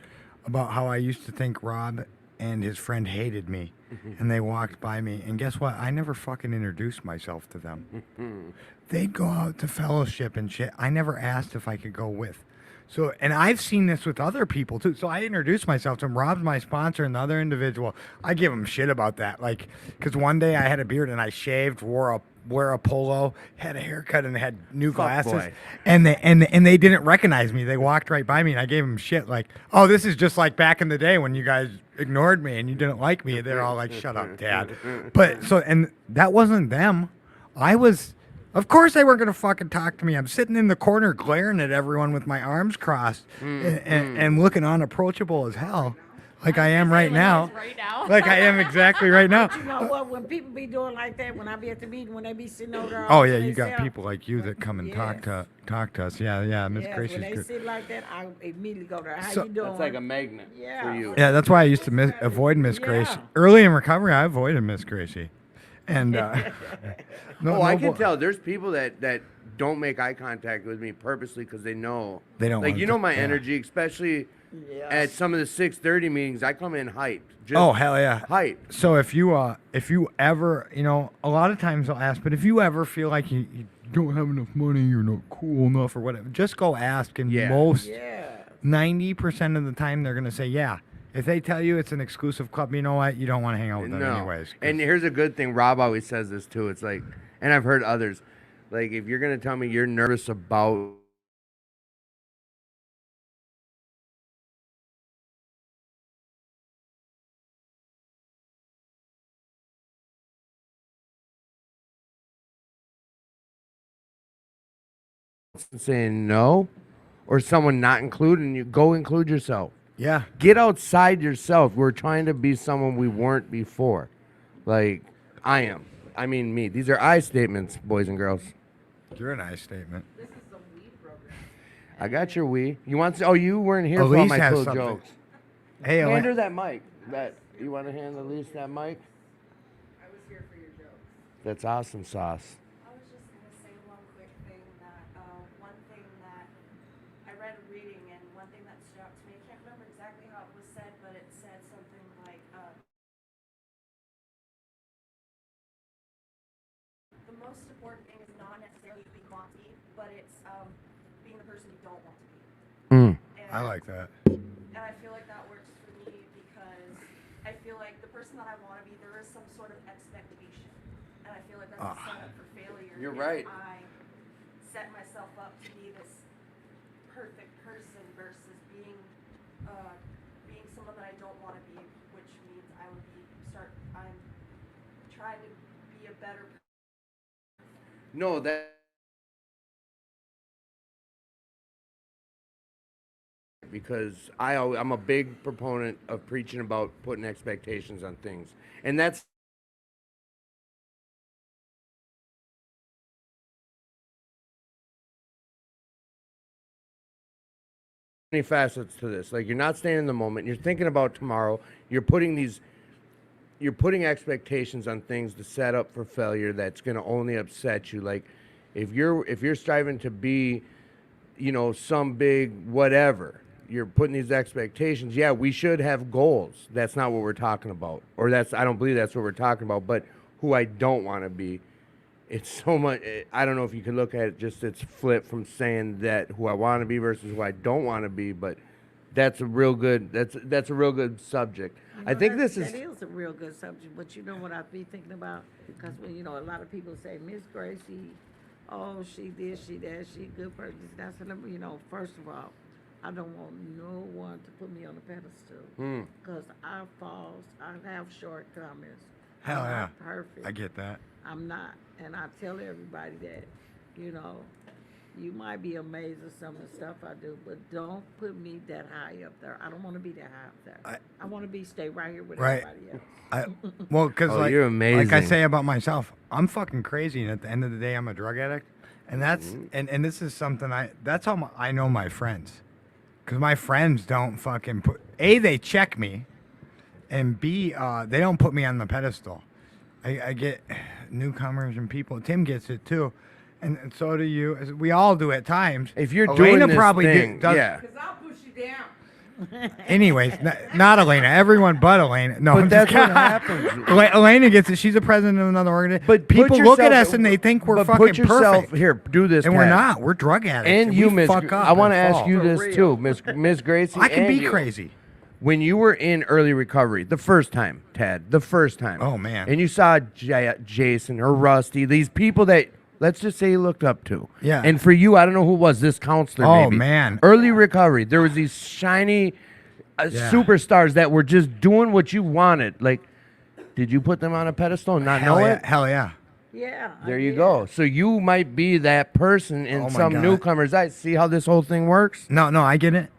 about how I used to think Rob and his friend hated me, and they walked by me, and guess what? I never fucking introduced myself to them. They'd go out to fellowship and shit. I never asked if I could go with. So, and I've seen this with other people too. So I introduced myself to him. Rob's my sponsor, and the other individual, I give him shit about that. Like, because one day I had a beard and I shaved, wore a polo, had a haircut, and had new glasses. boy. And they didn't recognize me. They walked right by me, and I gave them shit like, "Oh, this is just like back in the day when you guys ignored me and you didn't like me." They're all like, "Shut up, Dad." But so, and that wasn't them. Of course they weren't going to fucking talk to me. I'm sitting in the corner glaring at everyone with my arms crossed and looking unapproachable as hell, like I am right now. Right now. Like I am exactly right now. You know what? When people be doing like that, when I be at the meeting, when they be sitting over there. Oh all yeah, to you got themselves, people like you that come and talk Yes. to us. Yeah, Miss Yeah, Gracie's when they good. sit like that, I immediately go there. How So- you doing? That's like a magnet for Yeah. you. Yeah, that's why I used to avoid Miss Gracie. Yeah. Early in recovery, I avoided Miss Gracie. And no, I no can bo- tell. There's people that don't make eye contact with me purposely because they know. They don't Like, want you to- know my yeah. energy, especially Yeah. at some of the 6:30 meetings. I come in hyped. Just Oh hell yeah! hyped. So if you ever, you know, a lot of times they'll ask, but if you ever feel like you don't have enough money, you're not cool enough or whatever, just go ask. And Yeah. most Yeah. 90% of the time they're gonna say yeah. If they tell you it's an exclusive club, you know what? You don't want to hang out with them anyways. 'cause- And here's a good thing. Rob always says this too. It's like, and I've heard others, like if you're gonna tell me you're nervous about saying no, or someone not including you, go include yourself. yeah, Get outside yourself. We're trying to be someone we weren't before. Like I am. I mean me. These are I statements, boys and girls. you're a nice statement. I got your we. You want? Oh, you weren't here for all Elise my has cool something. jokes. Hey, Hand her Elaine. that mic. You want to hand Elise that mic? I was here for your jokes. That's awesome sauce. I was just going to say one quick thing that one thing that I read a reading and one thing that stood out to me, I can't remember exactly how it was said, but it said something like the most important thing is not necessarily who you want to be, but it's being the person you don't want to be. Mm. And, I like that. and I feel like that works for me because I feel like the person that I want to be, there is some sort of expectation. And I feel like that's a setup for failure. You're if right. I set myself up to be this perfect person versus being someone that I don't want to be, which means I'm trying to be a better person. No, that. Because I'm a big proponent of preaching about putting expectations on things, and that's many facets to this. Like you're not staying in the moment. You're thinking about tomorrow. You're putting expectations on things to set up for failure that's going to only upset you. Like if you're striving to be, you know, some big whatever, you're putting these expectations. Yeah, we should have goals. That's not what we're talking about, or I don't believe that's what we're talking about. But who I don't want to be, it's so much. I don't know if you could look at it just it's flipped from saying that who I want to be versus who I don't want to be, but that's a real good. That's a real good subject. I think this is. That is a real good subject, but you know what I be thinking about? Because when, you know, a lot of people say, Miss Gracie, oh, she this, she that, she good person, that's, you know, first of all, I don't want no one to put me on a pedestal. Because I falls, I have shortcomings. Hell I'm yeah. not perfect. I get that. I'm not. And I tell everybody that, you know, you might be amazed at some of the stuff I do, but don't put me that high up there. I don't want to be that high up there. I want to be stay right here with Right. everybody else. Well, because Oh, like, you're like I amazing. say about myself, I'm fucking crazy, and at the end of the day, I'm a drug addict, and that's and this is something that's how I know my friends, because my friends don't fucking put they check me, and B they don't put me on the pedestal. I get newcomers and people. Tim gets it too, and so do you. We all do at times. If you're Elena doing this probably thing, does. yeah. Cause I'll push you down. Anyways, not Elena. Everyone but Elena. No, But I'm that's just what happens. Elena gets it. She's a president of another organization. But people put look at yourself- us and they think we're but fucking put yourself perfect. here. Do this, And we're Tad. not. We're drug addicts. And you, we Miss. fuck up I want to and ask fall. you For this real. too, Miss Gracie. I can and be you. crazy. When you were in early recovery, the first time, Tad, the first time. Oh, man. And you saw Jason or Rusty, these people that let's just say you looked up to. Yeah. And for you, I don't know who it was, this counselor. Oh, maybe. man. Early recovery, there was these shiny Yeah. superstars that were just doing what you wanted. Like, did you put them on a pedestal and not Hell know yeah. it? Hell yeah. Yeah. I There you did. go. So you might be that person in Oh my some God. newcomer's eyes. See how this whole thing works? No, I get it.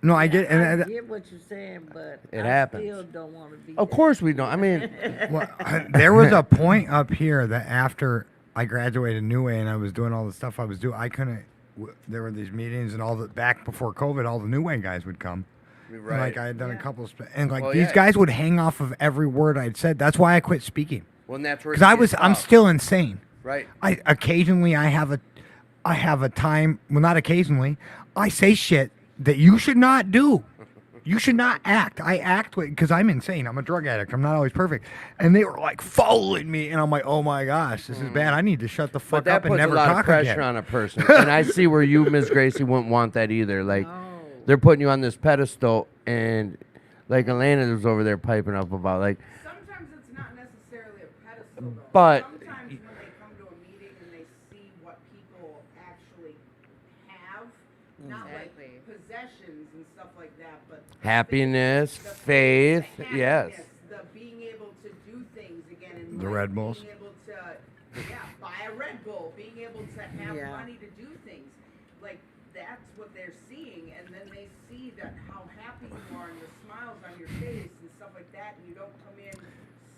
No, I get it. I And, get what you're saying, but It I happens. still don't want to be. Of that. course we don't. I mean, well, there was a point up here that after I graduated New Way and I was doing all the stuff I was doing, I couldn't. There were these meetings and all the back before COVID, all the New Way guys would come. And, like I had done a couple, and like Well, these yeah. guys would hang off of every word I'd said. That's why I quit speaking. well, and that's where Because I'm still insane. right. I occasionally I have a time. Well, not occasionally. I say shit that you should not do. You should not act. I act because I'm insane. I'm a drug addict. I'm not always perfect. And they were like following me, and I'm like, oh my gosh, this is bad. I need to shut the But fuck that up and puts never a lot talk of pressure again. on a person. And I see where you, Miss Gracie, wouldn't want that either. Like, they're putting you on this pedestal, and like Elena was over there piping up about, like, Sometimes it's not necessarily a pedestal though. But- sometimes when they come to a meeting and they see what people actually have, not Exactly. like possessions and stuff like that, but happiness, the faith, the yes. happiness, the being able to do things again in The life, Red Bulls. being able to buy a Red Bull, being able to have Yeah. money to do things. Like that's what they're seeing, and then they see that how happy you are and the smiles on your face and stuff like that, and you don't come in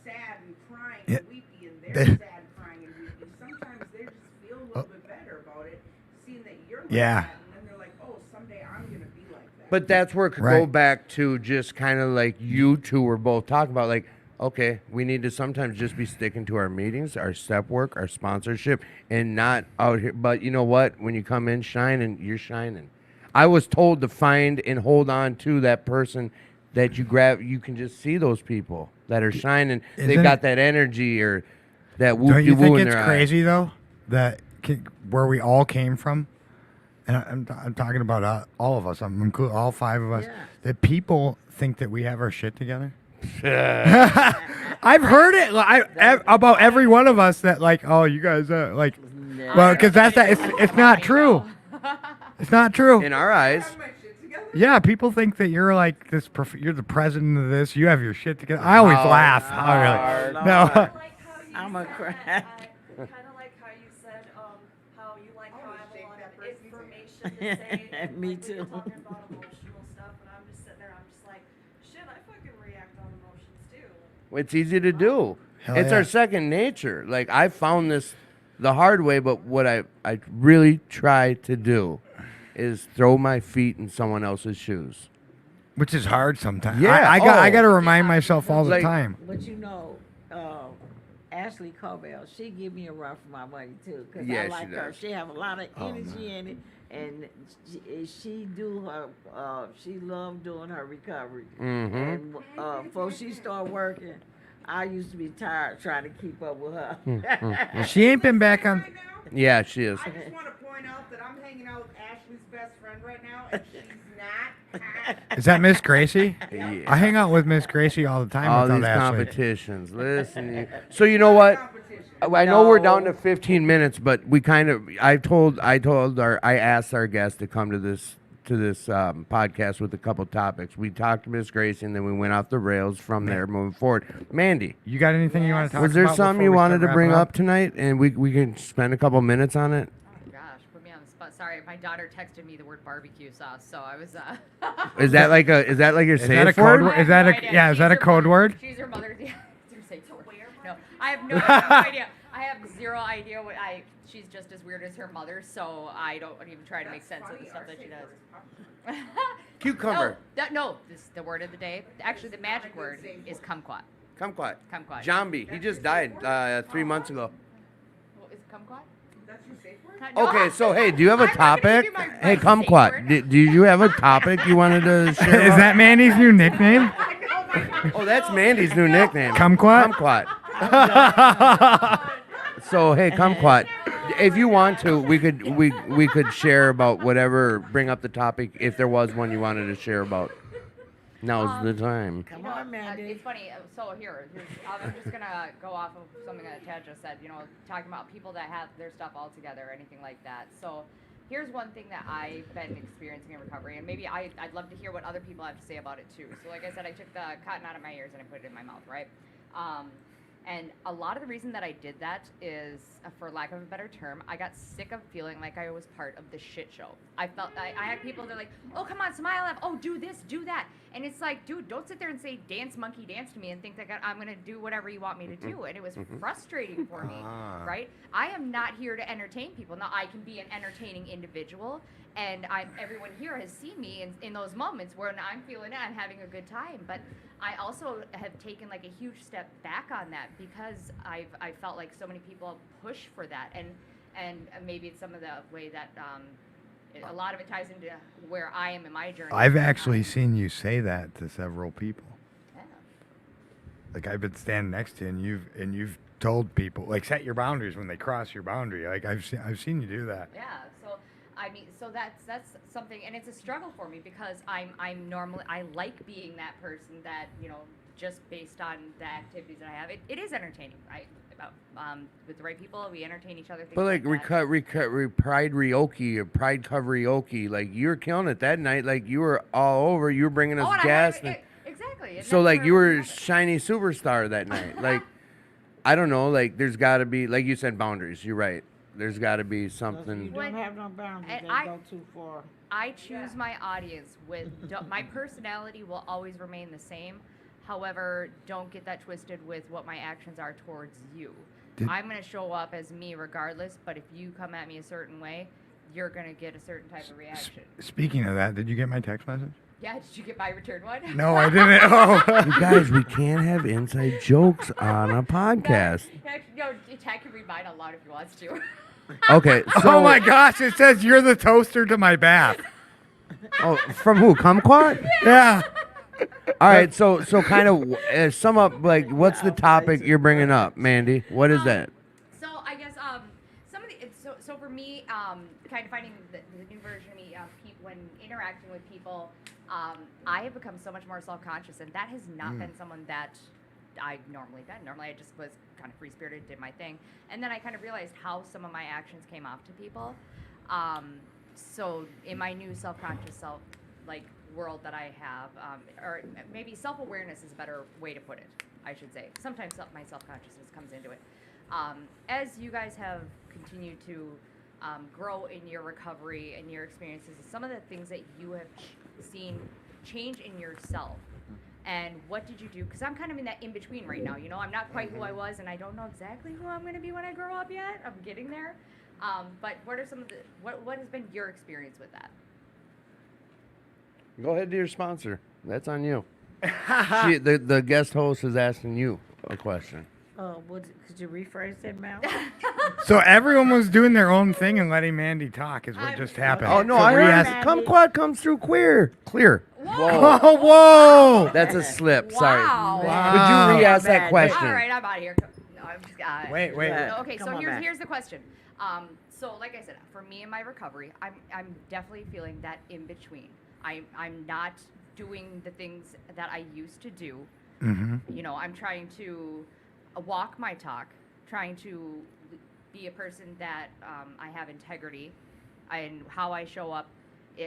sad and crying and weepy, and they're They- sad, crying and weepy. Sometimes they just feel a little bit better about it, seeing that you're like Yeah. that, and then they're like, oh, someday I'm gonna be like that. But that's where it could go Right. back to just kind of like you two were both talking about, like, okay, we need to sometimes just be sticking to our meetings, our step work, our sponsorship, and not out here. But you know what? When you come in shining, you're shining. I was told to find and hold on to that person that you grab. You can just see those people that are shining. They've Isn't got it- that energy or that Don't you woo think in it's their eye. crazy though that where we all came from, and I'm talking about all of us. I'm including all five of us. Yeah. That people think that we have our shit together. I've heard it about every one of us that like, oh, you guys like, well, because it's not true. It's not true. In our eyes, Have my shit together? Yeah, people think that you're like this. You're the president of this. You have your shit together. I always laugh. I really, no. like how you I'm a said, cry. kind of like how you said, how you like how I have a lot of information to say. and, Me like, when you're too. talking about emotional stuff, and I'm just sitting there, I'm just like, shit, I fucking react on emotions too. it's easy to do. Hell It's yeah. our second nature. Like I found this the hard way, but what I really try to do is throw my feet in someone else's shoes. Which is hard sometimes. Yeah, I got oh. to remind myself all the Like- time. But you know, Ashley Covell, she give me a run for my money too, cause Yeah, I she like her. does. She have a lot of Oh, energy in it, and she do her. She loved doing her recovery. Mm-hmm. And before she started working, I used to be tired trying to keep up with her. She ain't been back on. Right now, Yeah, she is. I just want to point out that I'm hanging out with Ashley's best friend right now, and she's not. Is that Miss Gracie? Yeah. I hang out with Miss Gracie all the time. All without these Ashley. competitions. Listen. So you know what? Competition. I know we're down No. to 15 minutes, but we kind of I asked our guest to come to this podcast with a couple topics. We talked to Miss Gracie, and then we went off the rails from there moving forward. Mandy, You got anything you want to talk about? was there something before you we start wanted to wrapping bring up tonight, and we can spend a couple minutes on it? Oh gosh, put me on the spot. Sorry, my daughter texted me the word barbecue sauce, so I was. Is that like your Is that a safe code word? word? Is that a yeah? Is that a code word? She's her mother's. Yeah, it's her safe word. No, I have no idea. I have zero idea what I. She's just as weird as her mother, so I don't even try to make sense of the stuff that she does. Cucumber. No, this is the word of the day. Actually, the magic word is kumquat. Kumquat. Kumquat. Jambi. He just died 3 months ago. Well, is it kumquat? That's your safe word? No, Okay, so hey, do you have a I'm not gonna topic? give you my Hey, safe Kumquat, word. do you have a topic you wanted to share? Is about? that Mandy's new nickname? Oh, that's Mandy's new nickname. Kumquat? Kumquat. So hey, Kumquat, if you want to, we could share about whatever, bring up the topic if there was one you wanted to share about. Now's the time. Come You know, on, Mandy. it's funny. So I'm just gonna go off of something that Tad just said. You know, talking about people that have their stuff all together or anything like that. So here's one thing that I've been experiencing in recovery, and maybe I'd love to hear what other people have to say about it too. So like I said, I took the cotton out of my ears and I put it in my mouth, right? And a lot of the reason that I did that is, for lack of a better term, I got sick of feeling like I was part of the shit show. I had people that are like, oh, come on, smile up. Oh, do this, do that. And it's like, dude, don't sit there and say dance, monkey, dance to me and think that I'm going to do whatever you want me to do. And it was frustrating for me, right? I am not here to entertain people. Now, I can be an entertaining individual. And everyone here has seen me in those moments when I'm feeling it, I'm having a good time. But I also have taken like a huge step back on that because I felt like so many people push for that, and maybe it's some of the way that a lot of it ties into where I am in my journey. I've actually seen you say that to several people. Yeah. Like I've been standing next to you, and you've told people like set your boundaries when they cross your boundary. Like I've seen you do that. Yeah. So I mean, so that's something, and it's a struggle for me because I'm normally, I like being that person that, you know, just based on the activities that I have, it is entertaining, right? With the right people, we entertain each other. But like Pride Karaoke, like you were killing it that night. Like you were all over. You were bringing us and guests. exactly. And So that's like where you I were was at. shiny superstar that night. Like I don't know. Like there's got to be, like you said, boundaries. You're right. There's got to be You something. don't have no boundaries. And They go too far. I choose my audience with my personality will always remain the same. However, don't get that twisted with what my actions are towards you. I'm going to show up as me regardless, but if you come at me a certain way, you're going to get a certain type of reaction. Speaking of that, did you get my text message? Yeah, did you get my return one? No, I didn't. Oh. You guys, we can't have inside jokes on a podcast. No, Tad can read mine out loud if he wants to. Okay. So, Oh my gosh! It says you're the toaster to my bath. Oh, from who? Kumquat? Yeah. All right. So kind of sum up. Like, what's the topic you're bringing up, Mandy? What is that? So I guess some of the so for me, kind of finding the new version of me, when interacting with people, I have become so much more self-conscious, and that has not been someone that I normally been. Normally I just was kind of free-spirited, did my thing, and then I kind of realized how some of my actions came off to people. So in my new self-conscious world that I have, or maybe self-awareness is a better way to put it, I should say. Sometimes my self-consciousness comes into it. As you guys have continued to grow in your recovery and your experiences, some of the things that you have seen change in yourself, and what did you do? Because I'm kind of in that in-between right now. You know, I'm not quite who I was, and I don't know exactly who I'm going to be when I grow up yet. I'm getting there. But what are some of the what has been your experience with that? Go ahead to your sponsor. That's on you. The guest host is asking you a question. Could you rephrase that, Mal? So everyone was doing their own thing and letting Mandy talk is what just happened. Oh no, So I re-ask- heard Kumquat comes through clear. Clear. Oh, whoa! That's a slip. Sorry. Wow. Wow. Would you re-ask Bad that day. question? All right, I'm out of here. No, I'm just. Wait. Yeah. Okay, Come so on back. here's the question. So like I said, for me and my recovery, I'm definitely feeling that in between. I'm not doing the things that I used to do. Mm-hmm. You know, I'm trying to walk my talk, trying to be a person that I have integrity, and how I show up.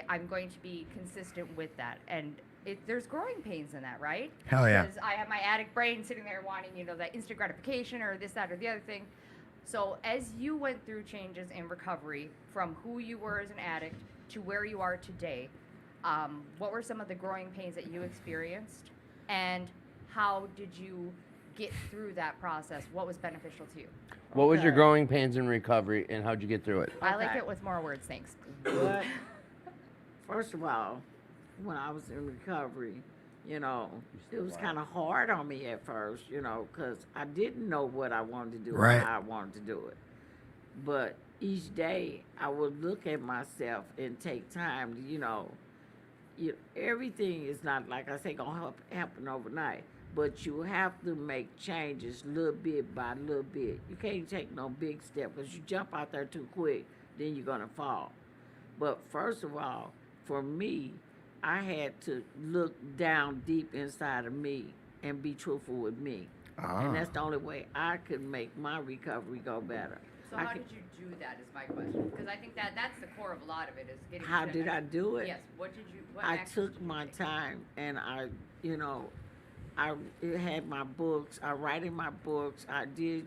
I'm going to be consistent with that, and there's growing pains in that, right? Hell yeah. Because I have my addict brain sitting there wanting, that instant gratification or this, that, or the other thing. So as you went through changes in recovery from who you were as an addict to where you are today, what were some of the growing pains that you experienced, and how did you get through that process? What was beneficial to you? What was your Okay. growing pains in recovery, and how'd you get through it? I like Okay. it with more words, thanks. But first of all, when I was in recovery, it was kind of hard on me at first, because I didn't know what I wanted to do Right. or how I wanted to do it. But each day, I would look at myself and take time to, everything is not, like I say, going to happen overnight. But you have to make changes little bit by little bit. You can't take no big step, because you jump out there too quick, then you're going to fall. But first of all, for me, I had to look down deep inside of me and be truthful with me. And that's the only way I could make my recovery go better. So I how could- did you do that is my question. Because I think that's the core of a lot of it is getting How to did I do it? Yes. What did you, what I actions took did you my take? time, and I had my books. I write in my books. I did,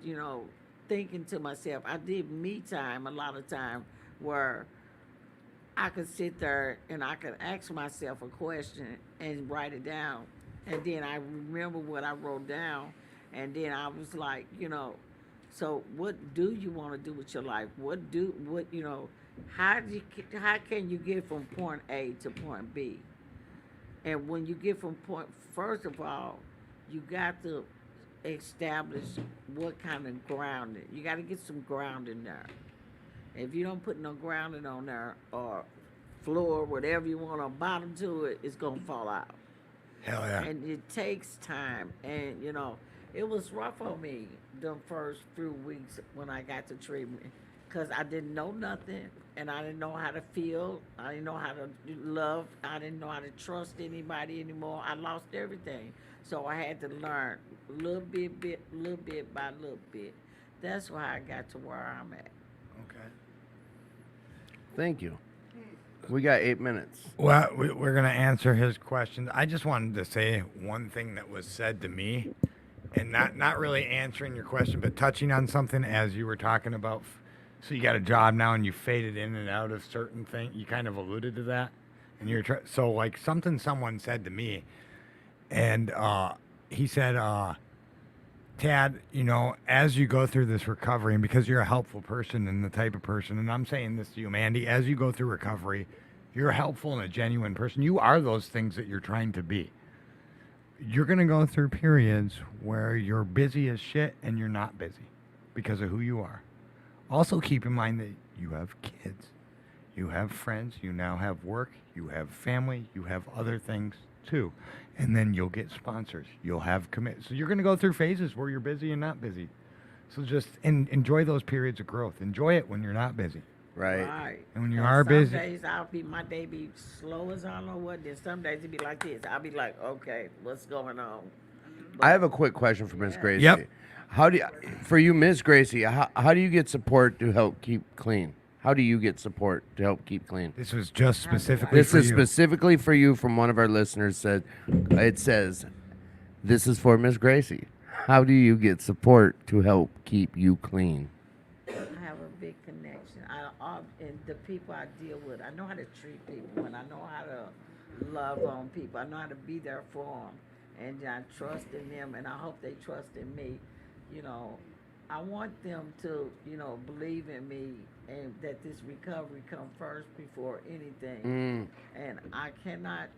thinking to myself. I did me time a lot of time where I could sit there and I could ask myself a question and write it down. And then I remember what I wrote down. And then I was like, so what do you want to do with your life? How can you get from point A to point B? And when you get from first of all, you got to establish what kind of grounding. You got to get some grounding there. If you don't put no grounding on there or floor, whatever you want on bottom to it, it's going to fall out. Hell yeah. And it takes time. And, it was rough on me the first few weeks when I got to treatment, because I didn't know nothing, and I didn't know how to feel. I didn't know how to love. I didn't know how to trust anybody anymore. I lost everything. So I had to learn little bit by little bit. That's why I got to where I'm at. Okay. Thank you. We got 8 minutes. Well, we're going to answer his questions. I just wanted to say one thing that was said to me, and not really answering your question, but touching on something as you were talking about. So you got a job now and you faded in and out of certain things. You kind of alluded to that. And so like something someone said to me, and he said, Tad, as you go through this recovery, and because you're a helpful person and the type of person, and I'm saying this to you, Mandy, as you go through recovery, you're a helpful and a genuine person. You are those things that you're trying to be. You're going to go through periods where you're busy as shit and you're not busy because of who you are. Also keep in mind that you have kids, you have friends, you now have work, you have family, you have other things too. And then you'll get sponsors. You'll have So you're going to go through phases where you're busy and not busy. So just enjoy those periods of growth. Enjoy it when you're not busy. Right. And when you And are busy. Some days my day be slow as I don't know what. Then some days it be like this. I'll be like, okay, what's going on? I have a quick question for Miss Yeah. Gracie. Yep. How do you, for you, Miss Gracie, how do you get support to help keep clean? How do you get support to help keep clean? This was just specifically This for is you. specifically for you from one of our listeners. It says, this is for Miss Gracie. How do you get support to help keep you clean? I have a big connection. And the people I deal with, I know how to treat people, and I know how to love on people. I know how to be there for them, and I trust in them, and I hope they trust in me. I want them to, believe in me, and that this recovery come first before anything. And I cannot,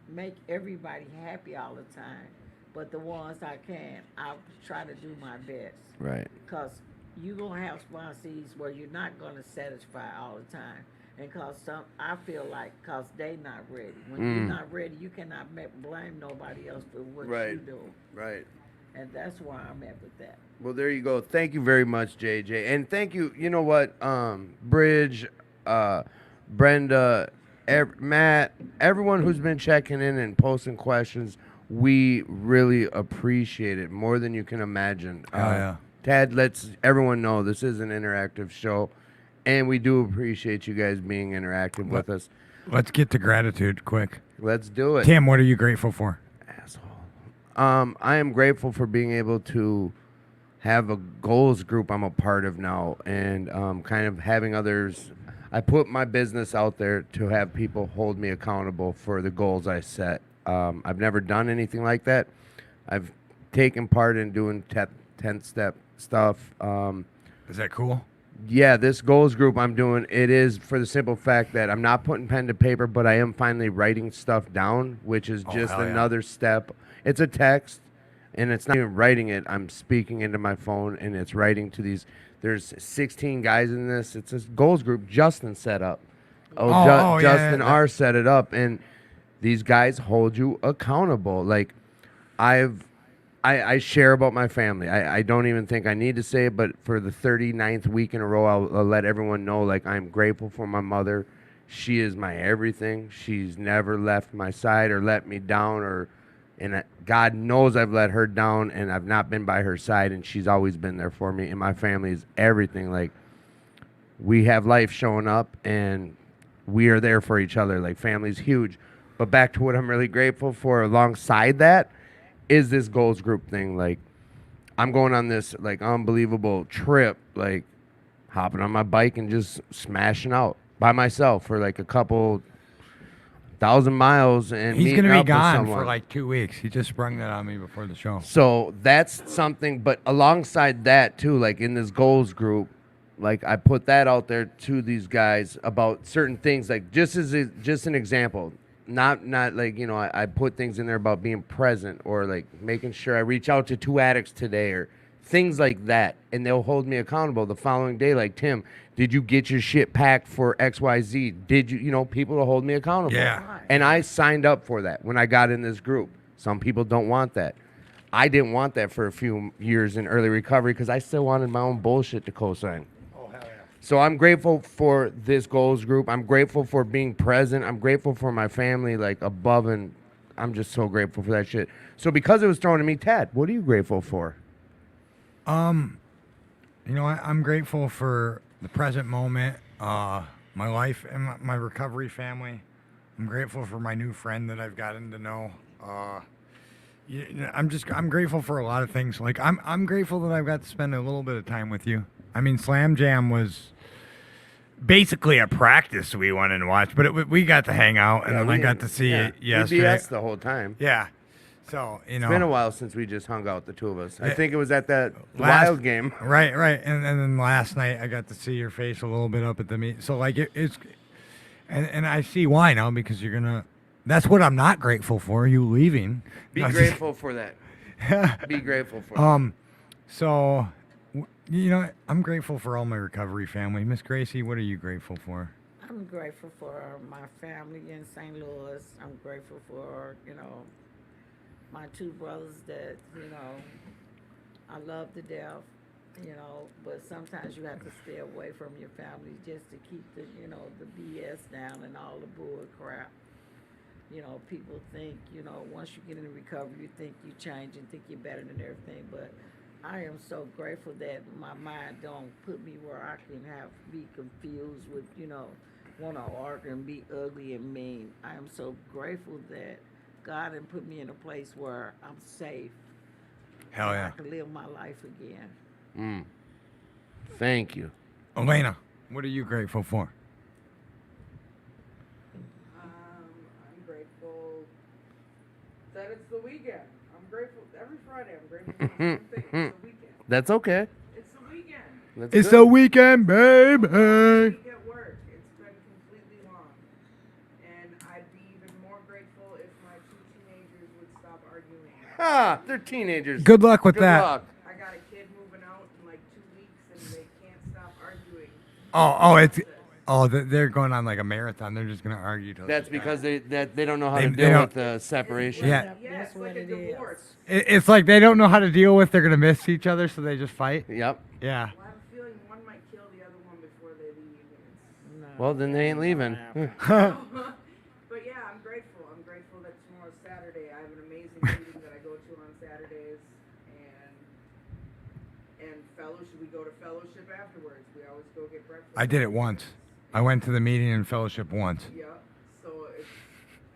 make everybody happy all the time, but the ones I can, I try to do my best. Right. Cause you gonna have sponsees where you're not gonna satisfy all the time, and cause I feel like cause they not ready. When you're not ready, you cannot blame nobody else for what you do, Right. and that's where I'm at with that. Well, there you go. Thank you very much, JJ. And thank you. You know what? Bridge, Brenda, Matt, everyone who's been checking in and posting questions, we really appreciate it more than you can imagine. Yeah. Tad lets everyone know this is an interactive show, and we do appreciate you guys being interactive with us. Let's get to gratitude quick. Let's do it. Tim, what are you grateful for? Asshole. I am grateful for being able to have a goals group I'm a part of now, and kind of having others. I put my business out there to have people hold me accountable for the goals I set. I've never done anything like that. I've taken part in doing 10-step stuff. Is that cool? Yeah, this goals group I'm doing, it is for the simple fact that I'm not putting pen to paper, but I am finally writing stuff down, which is just hell yeah. another step. It's a text, and it's not even writing it. I'm speaking into my phone, and it's writing to these. There's 16 guys in this. It's a goals group Justin set up. Justin yeah. R set it up, and these guys hold you accountable. Like, I share about my family. I don't even think I need to say it, but for the 39th week in a row, I'll let everyone know, like, I'm grateful for my mother. She is my everything. She's never left my side or let me down, and God knows I've let her down, and I've not been by her side, and she's always been there for me, and my family is everything. Like, we have life showing up, and we are there for each other. Like, family's huge. But back to what I'm really grateful for alongside that is this goals group thing. Like, I'm going on this, like, unbelievable trip, like, hopping on my bike and just smashing out by myself for, like, a couple 1,000 miles and He's meeting gonna be up with gone someone. for like 2 weeks. He just sprung that on me before the show. So that's something, but alongside that too, like in this goals group, like I put that out there to these guys about certain things, like just an example, not like, you know, I put things in there about being present or like making sure I reach out to 2 addicts today or things like that, and they'll hold me accountable the following day. Like, Tim, did you get your shit packed for XYZ? Did you, people will hold me accountable. Yeah. And I signed up for that when I got in this group. Some people don't want that. I didn't want that for a few years in early recovery because I still wanted my own bullshit to co-sign. Oh, hell yeah. So I'm grateful for this goals group. I'm grateful for being present. I'm grateful for my family, like above, and I'm just so grateful for that shit. So because it was thrown at me, Tad, what are you grateful for? I'm grateful for the present moment, my life and my recovery family. I'm grateful for my new friend that I've gotten to know. I'm grateful for a lot of things. Like I'm grateful that I've got to spend a little bit of time with you. I mean, Slam Jam was basically a practice we went and watched, but we got to hang out, and then I got to see it yesterday. We BS the whole time. Yeah. So, It's been a while since we just hung out, the two of us. I think it was at that Last- Wild game. Right. And then last night I got to see your face a little bit up at the meet. So like it's, and I see why now, because you're gonna. That's what I'm not grateful for. You leaving. Be No, grateful for that. Be grateful for that. So, I'm grateful for all my recovery family. Miss Gracie, what are you grateful for? I'm grateful for my family in St. Louis. I'm grateful for, my 2 brothers that, I love to death, but sometimes you have to stay away from your family just to keep the, the BS down and all the bull crap. People think, once you get into recovery, you think you change and think you're better than everything, but I am so grateful that my mind don't put me where I can be confused with, want to argue and be ugly and mean. I am so grateful that God didn't put me in a place where I'm safe. Hell and yeah. I can live my life again. Thank you. Elena, what are you grateful for? I'm grateful that it's the weekend. I'm grateful every Friday. I'm grateful for the same thing. It's the weekend. That's okay. It's the weekend. That's It's good. the weekend, baby. Week at work. It's been completely long, and I'd be even more grateful if my 2 teenagers would stop arguing. They're teenagers. Good luck with Good that. luck. I got a kid moving out in like 2 weeks, and they can't stop arguing. They're going on like a marathon. They're just gonna argue till That's they die. because they don't know how They to deal don't- with the separation. Yeah. Yeah, That's it's like what a it is. divorce. It's like they don't know how to deal with. They're gonna miss each other, so they just fight. Yep. Yeah. Well, I have a feeling one might kill the other one before they leave. And it's Well, then they ain't leaving. But yeah, I'm grateful. I'm grateful that tomorrow's Saturday. I have an amazing meeting that I go to on Saturdays, and fellowship. We go to fellowship afterwards. We always go get breakfast. I did it once. I went to the meeting and fellowship once. Yeah. So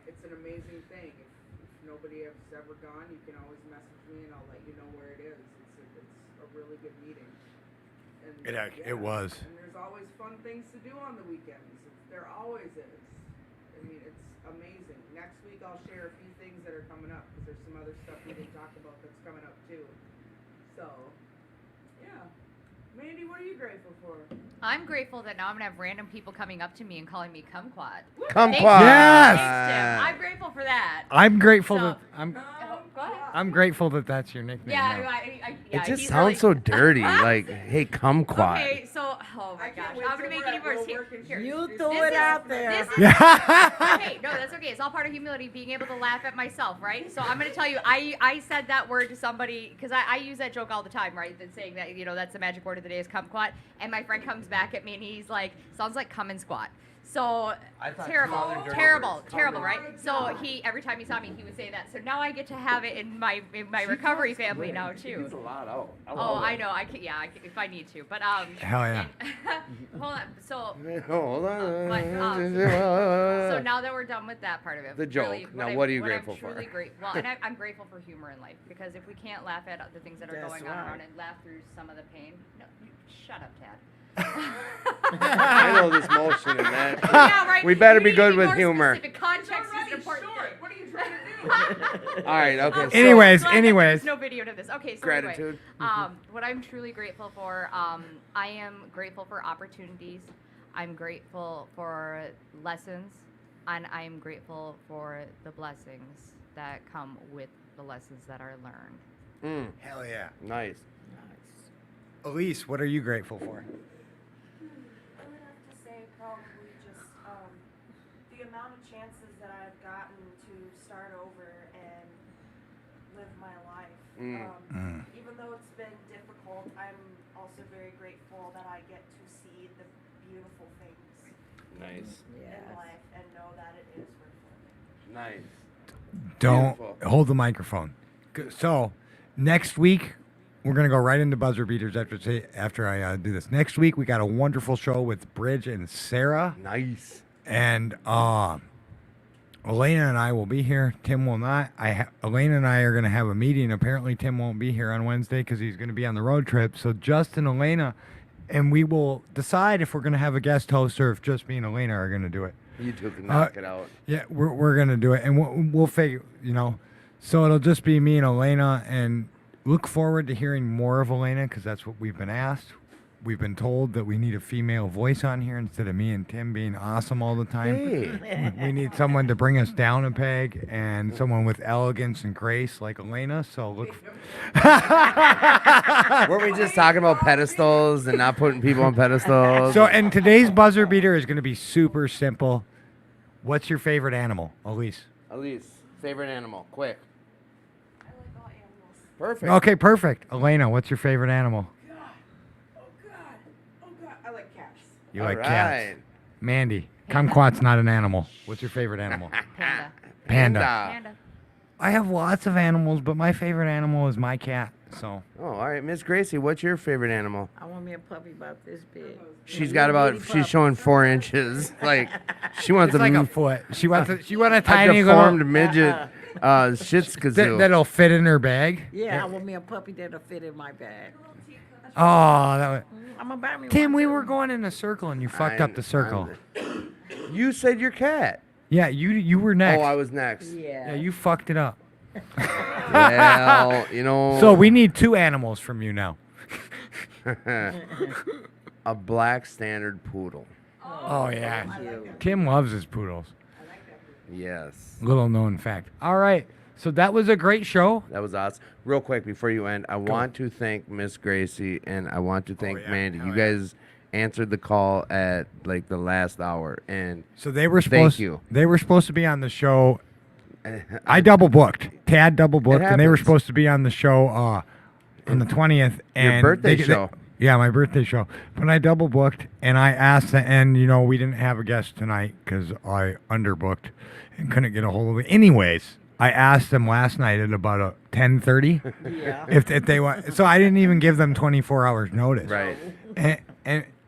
it's an amazing thing. If nobody has ever gone, you can always message me and I'll let you know where it is. It's a really good meeting. And It was. And there's always fun things to do on the weekends. There always is. I mean, it's amazing. Next week I'll share a few things that are coming up because there's some other stuff we didn't talk about that's coming up too. So, yeah. Mandy, what are you grateful for? I'm grateful that now I'm gonna have random people coming up to me and calling me kumquat. Kumquat. Yes! Thanks, Tim. I'm grateful for that. I'm grateful So- that Go ahead. I'm grateful that that's your nickname. Yeah, now. yeah, It just he's sounds really- so dirty. Like, hey, kumquat. Okay, so oh my I can't gosh, wait I'm gonna till make we're it even at worse. Will Here, Work and here. You This threw is- it out there. This is Yeah. okay, no, that's okay. It's all part of humility, being able to laugh at myself, right? So I'm gonna tell you, I said that word to somebody because I use that joke all the time, right? Then saying that that's the magic word of the day is kumquat, and my friend comes back at me and he's like, sounds like come and squat. So I thought terrible, two other dirty terrible, words. terrible, right? So he every time he saw me, he would say that. So now I get to have it in my recovery family now too. It's a lot out. Oh, I know. I can, yeah, if I need to, but Hell yeah. hold on. So Hold on. so now that we're done with that part of it, The joke. really, Now, what are you I'm grateful for? truly well, and I'm grateful for humor in life because if we can't laugh at the things that are That's going on right. around and laugh through some of the pain, no, shut up, Tad. I know this motion in that. Yeah, right. We better You be need to good with more humor. Specific context is Already important. short. What are you trying to do? All right, okay. I'm so- Anyways, glad that anyways. there's no video to this. Okay, so Gratitude. Anyway, what I'm truly grateful for, I am grateful for opportunities. I'm grateful for lessons, and I'm grateful for the blessings that come with the lessons that are learned. Hell yeah. Nice. Elise, what are you grateful for? I would have to say probably just the amount of chances that I've gotten to start over and live my life. Even though it's been difficult, I'm also very grateful that I get to see the beautiful things Nice. in life and know that it is worth living. Nice. Don't Beautiful. hold the microphone. So, next week we're gonna go right into buzzer beaters after I do this. Next week we got a wonderful show with Bridge and Sarah, Nice. and Elena and I will be here. Tim will not. Elena and I are gonna have a meeting. Apparently, Tim won't be here on Wednesday because he's gonna be on the road trip. So Justin, Elena, and we will decide if we're gonna have a guest host or if just me and Elena are gonna do it. You two can knock it out. Yeah, we're gonna do it, and we'll figure, So it'll just be me and Elena, and look forward to hearing more of Elena because that's what we've been asked. We've been told that we need a female voice on here instead of me and Tim being awesome all the time. Hey. We need someone to bring us down a peg and someone with elegance and grace like Elena. So look. Weren't we just talking about pedestals and not putting people on pedestals? So, and today's buzzer beater is going to be super simple. What's your favorite animal, Elise? Elise, favorite animal, quick. I like all animals. Perfect. Okay, perfect. Elena, what's your favorite animal? Oh God. I like cats. You All like right. cats. Mandy, kumquat's not an animal. What's your favorite animal? Panda. Panda. Panda. I have lots of animals, but my favorite animal is my cat. So Oh, all right, Miss Gracie, what's your favorite animal? I want me a puppy about this big. She's got about. Bitty She's puppy. showing 4 inches. Like, she wants it's like a a foot. She wants a a tiny deformed little midget. Shih Tzu. that'll fit in her bag. Yeah, I want me a puppy that'll fit in my bag. Oh, that was, I'm gonna buy me Tim, one. we too. wul going in a circle and you fucked up the circle. You said your cat. Yeah, you were next. Oh, I was next. Yeah, Yeah. you fucked it up. Well, you know. So we need 2 animals from you now. a black standard poodle. Oh yeah. Tim loves his poodles. Yes. Little known fact. All right. So that was a great show. That was awesome. Real quick before you end, I want to thank Miss Gracie and I want to thank yeah. Mandy. Hell You yeah. guys answered the call at like the last hour, and So they were Thank supposed. you. They were supposed to be on the show. I double booked. Tad double booked, and they were happens. supposed to be on the show on the 20th. And birthday they- show. Yeah, my birthday show. But I double booked, and I asked, and we didn't have a guest tonight because I underbooked and couldn't get a hold of it. Anyways, I asked them last night at about 10:30 Yeah. if they want. So I didn't even give them 24 hours notice. right.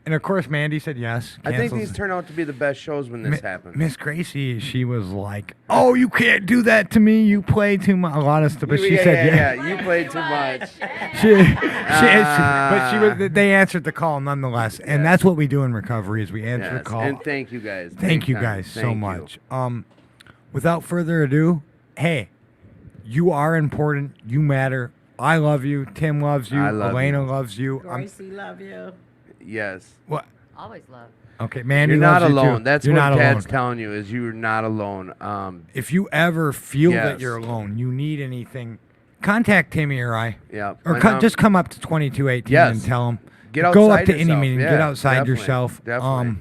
And of course, Mandy said yes. I think cancels- these turn out to be the best shows when this happens. Miss Gracie, she was like, "Oh, you can't do that to me. You play too much." A lot of stuff, but she said, "Yeah." You played too much. But she was. They answered the call nonetheless, and that's what we do in recovery: is we answer the Yes, call. and thank you guys. Thank Big you time. guys so Thank you. much. Without further ado, hey, you are important. You matter. I love you. Tim loves you. I love Elena you. loves you. Gracie, love you. Yes. What? Always love. Okay, Mandy You're not loves you alone. too. That's You're what not Tad's alone. telling you is you're not alone. If you ever feel that Yes. you're alone, you need anything, contact Timmy or I. Yeah. Or my mom- just come up to 2218 Yes. and tell them. Get Go outside up to any yourself. meeting. Yeah, Get outside definitely, yourself. definitely.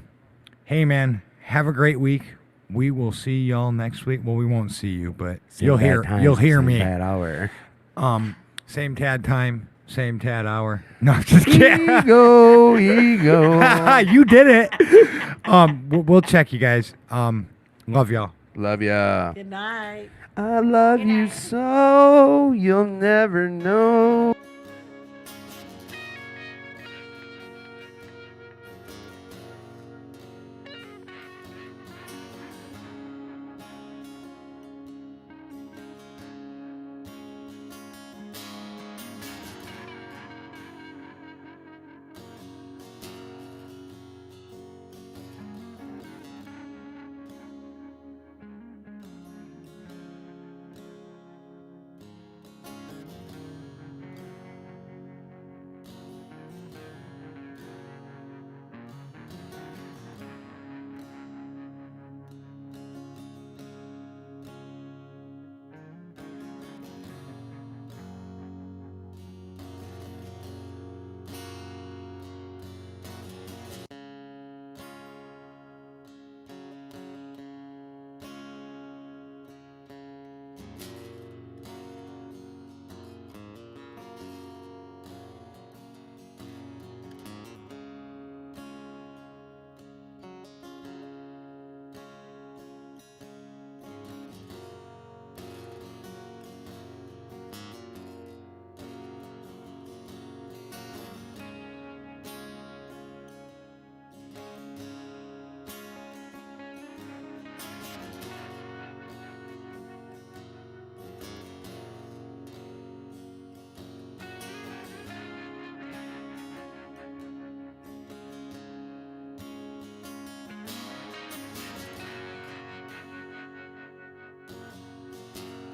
Hey man, have a great week. We will see y'all next week. Well, we won't see you, but Same you'll bad hear times, you'll hear same me. bad hour. Same Tad time, same Tad hour. No, I'm just kidding. Ego. You did it. We'll check you guys. Love y'all. Love ya. Good night. I love you so you'll never know.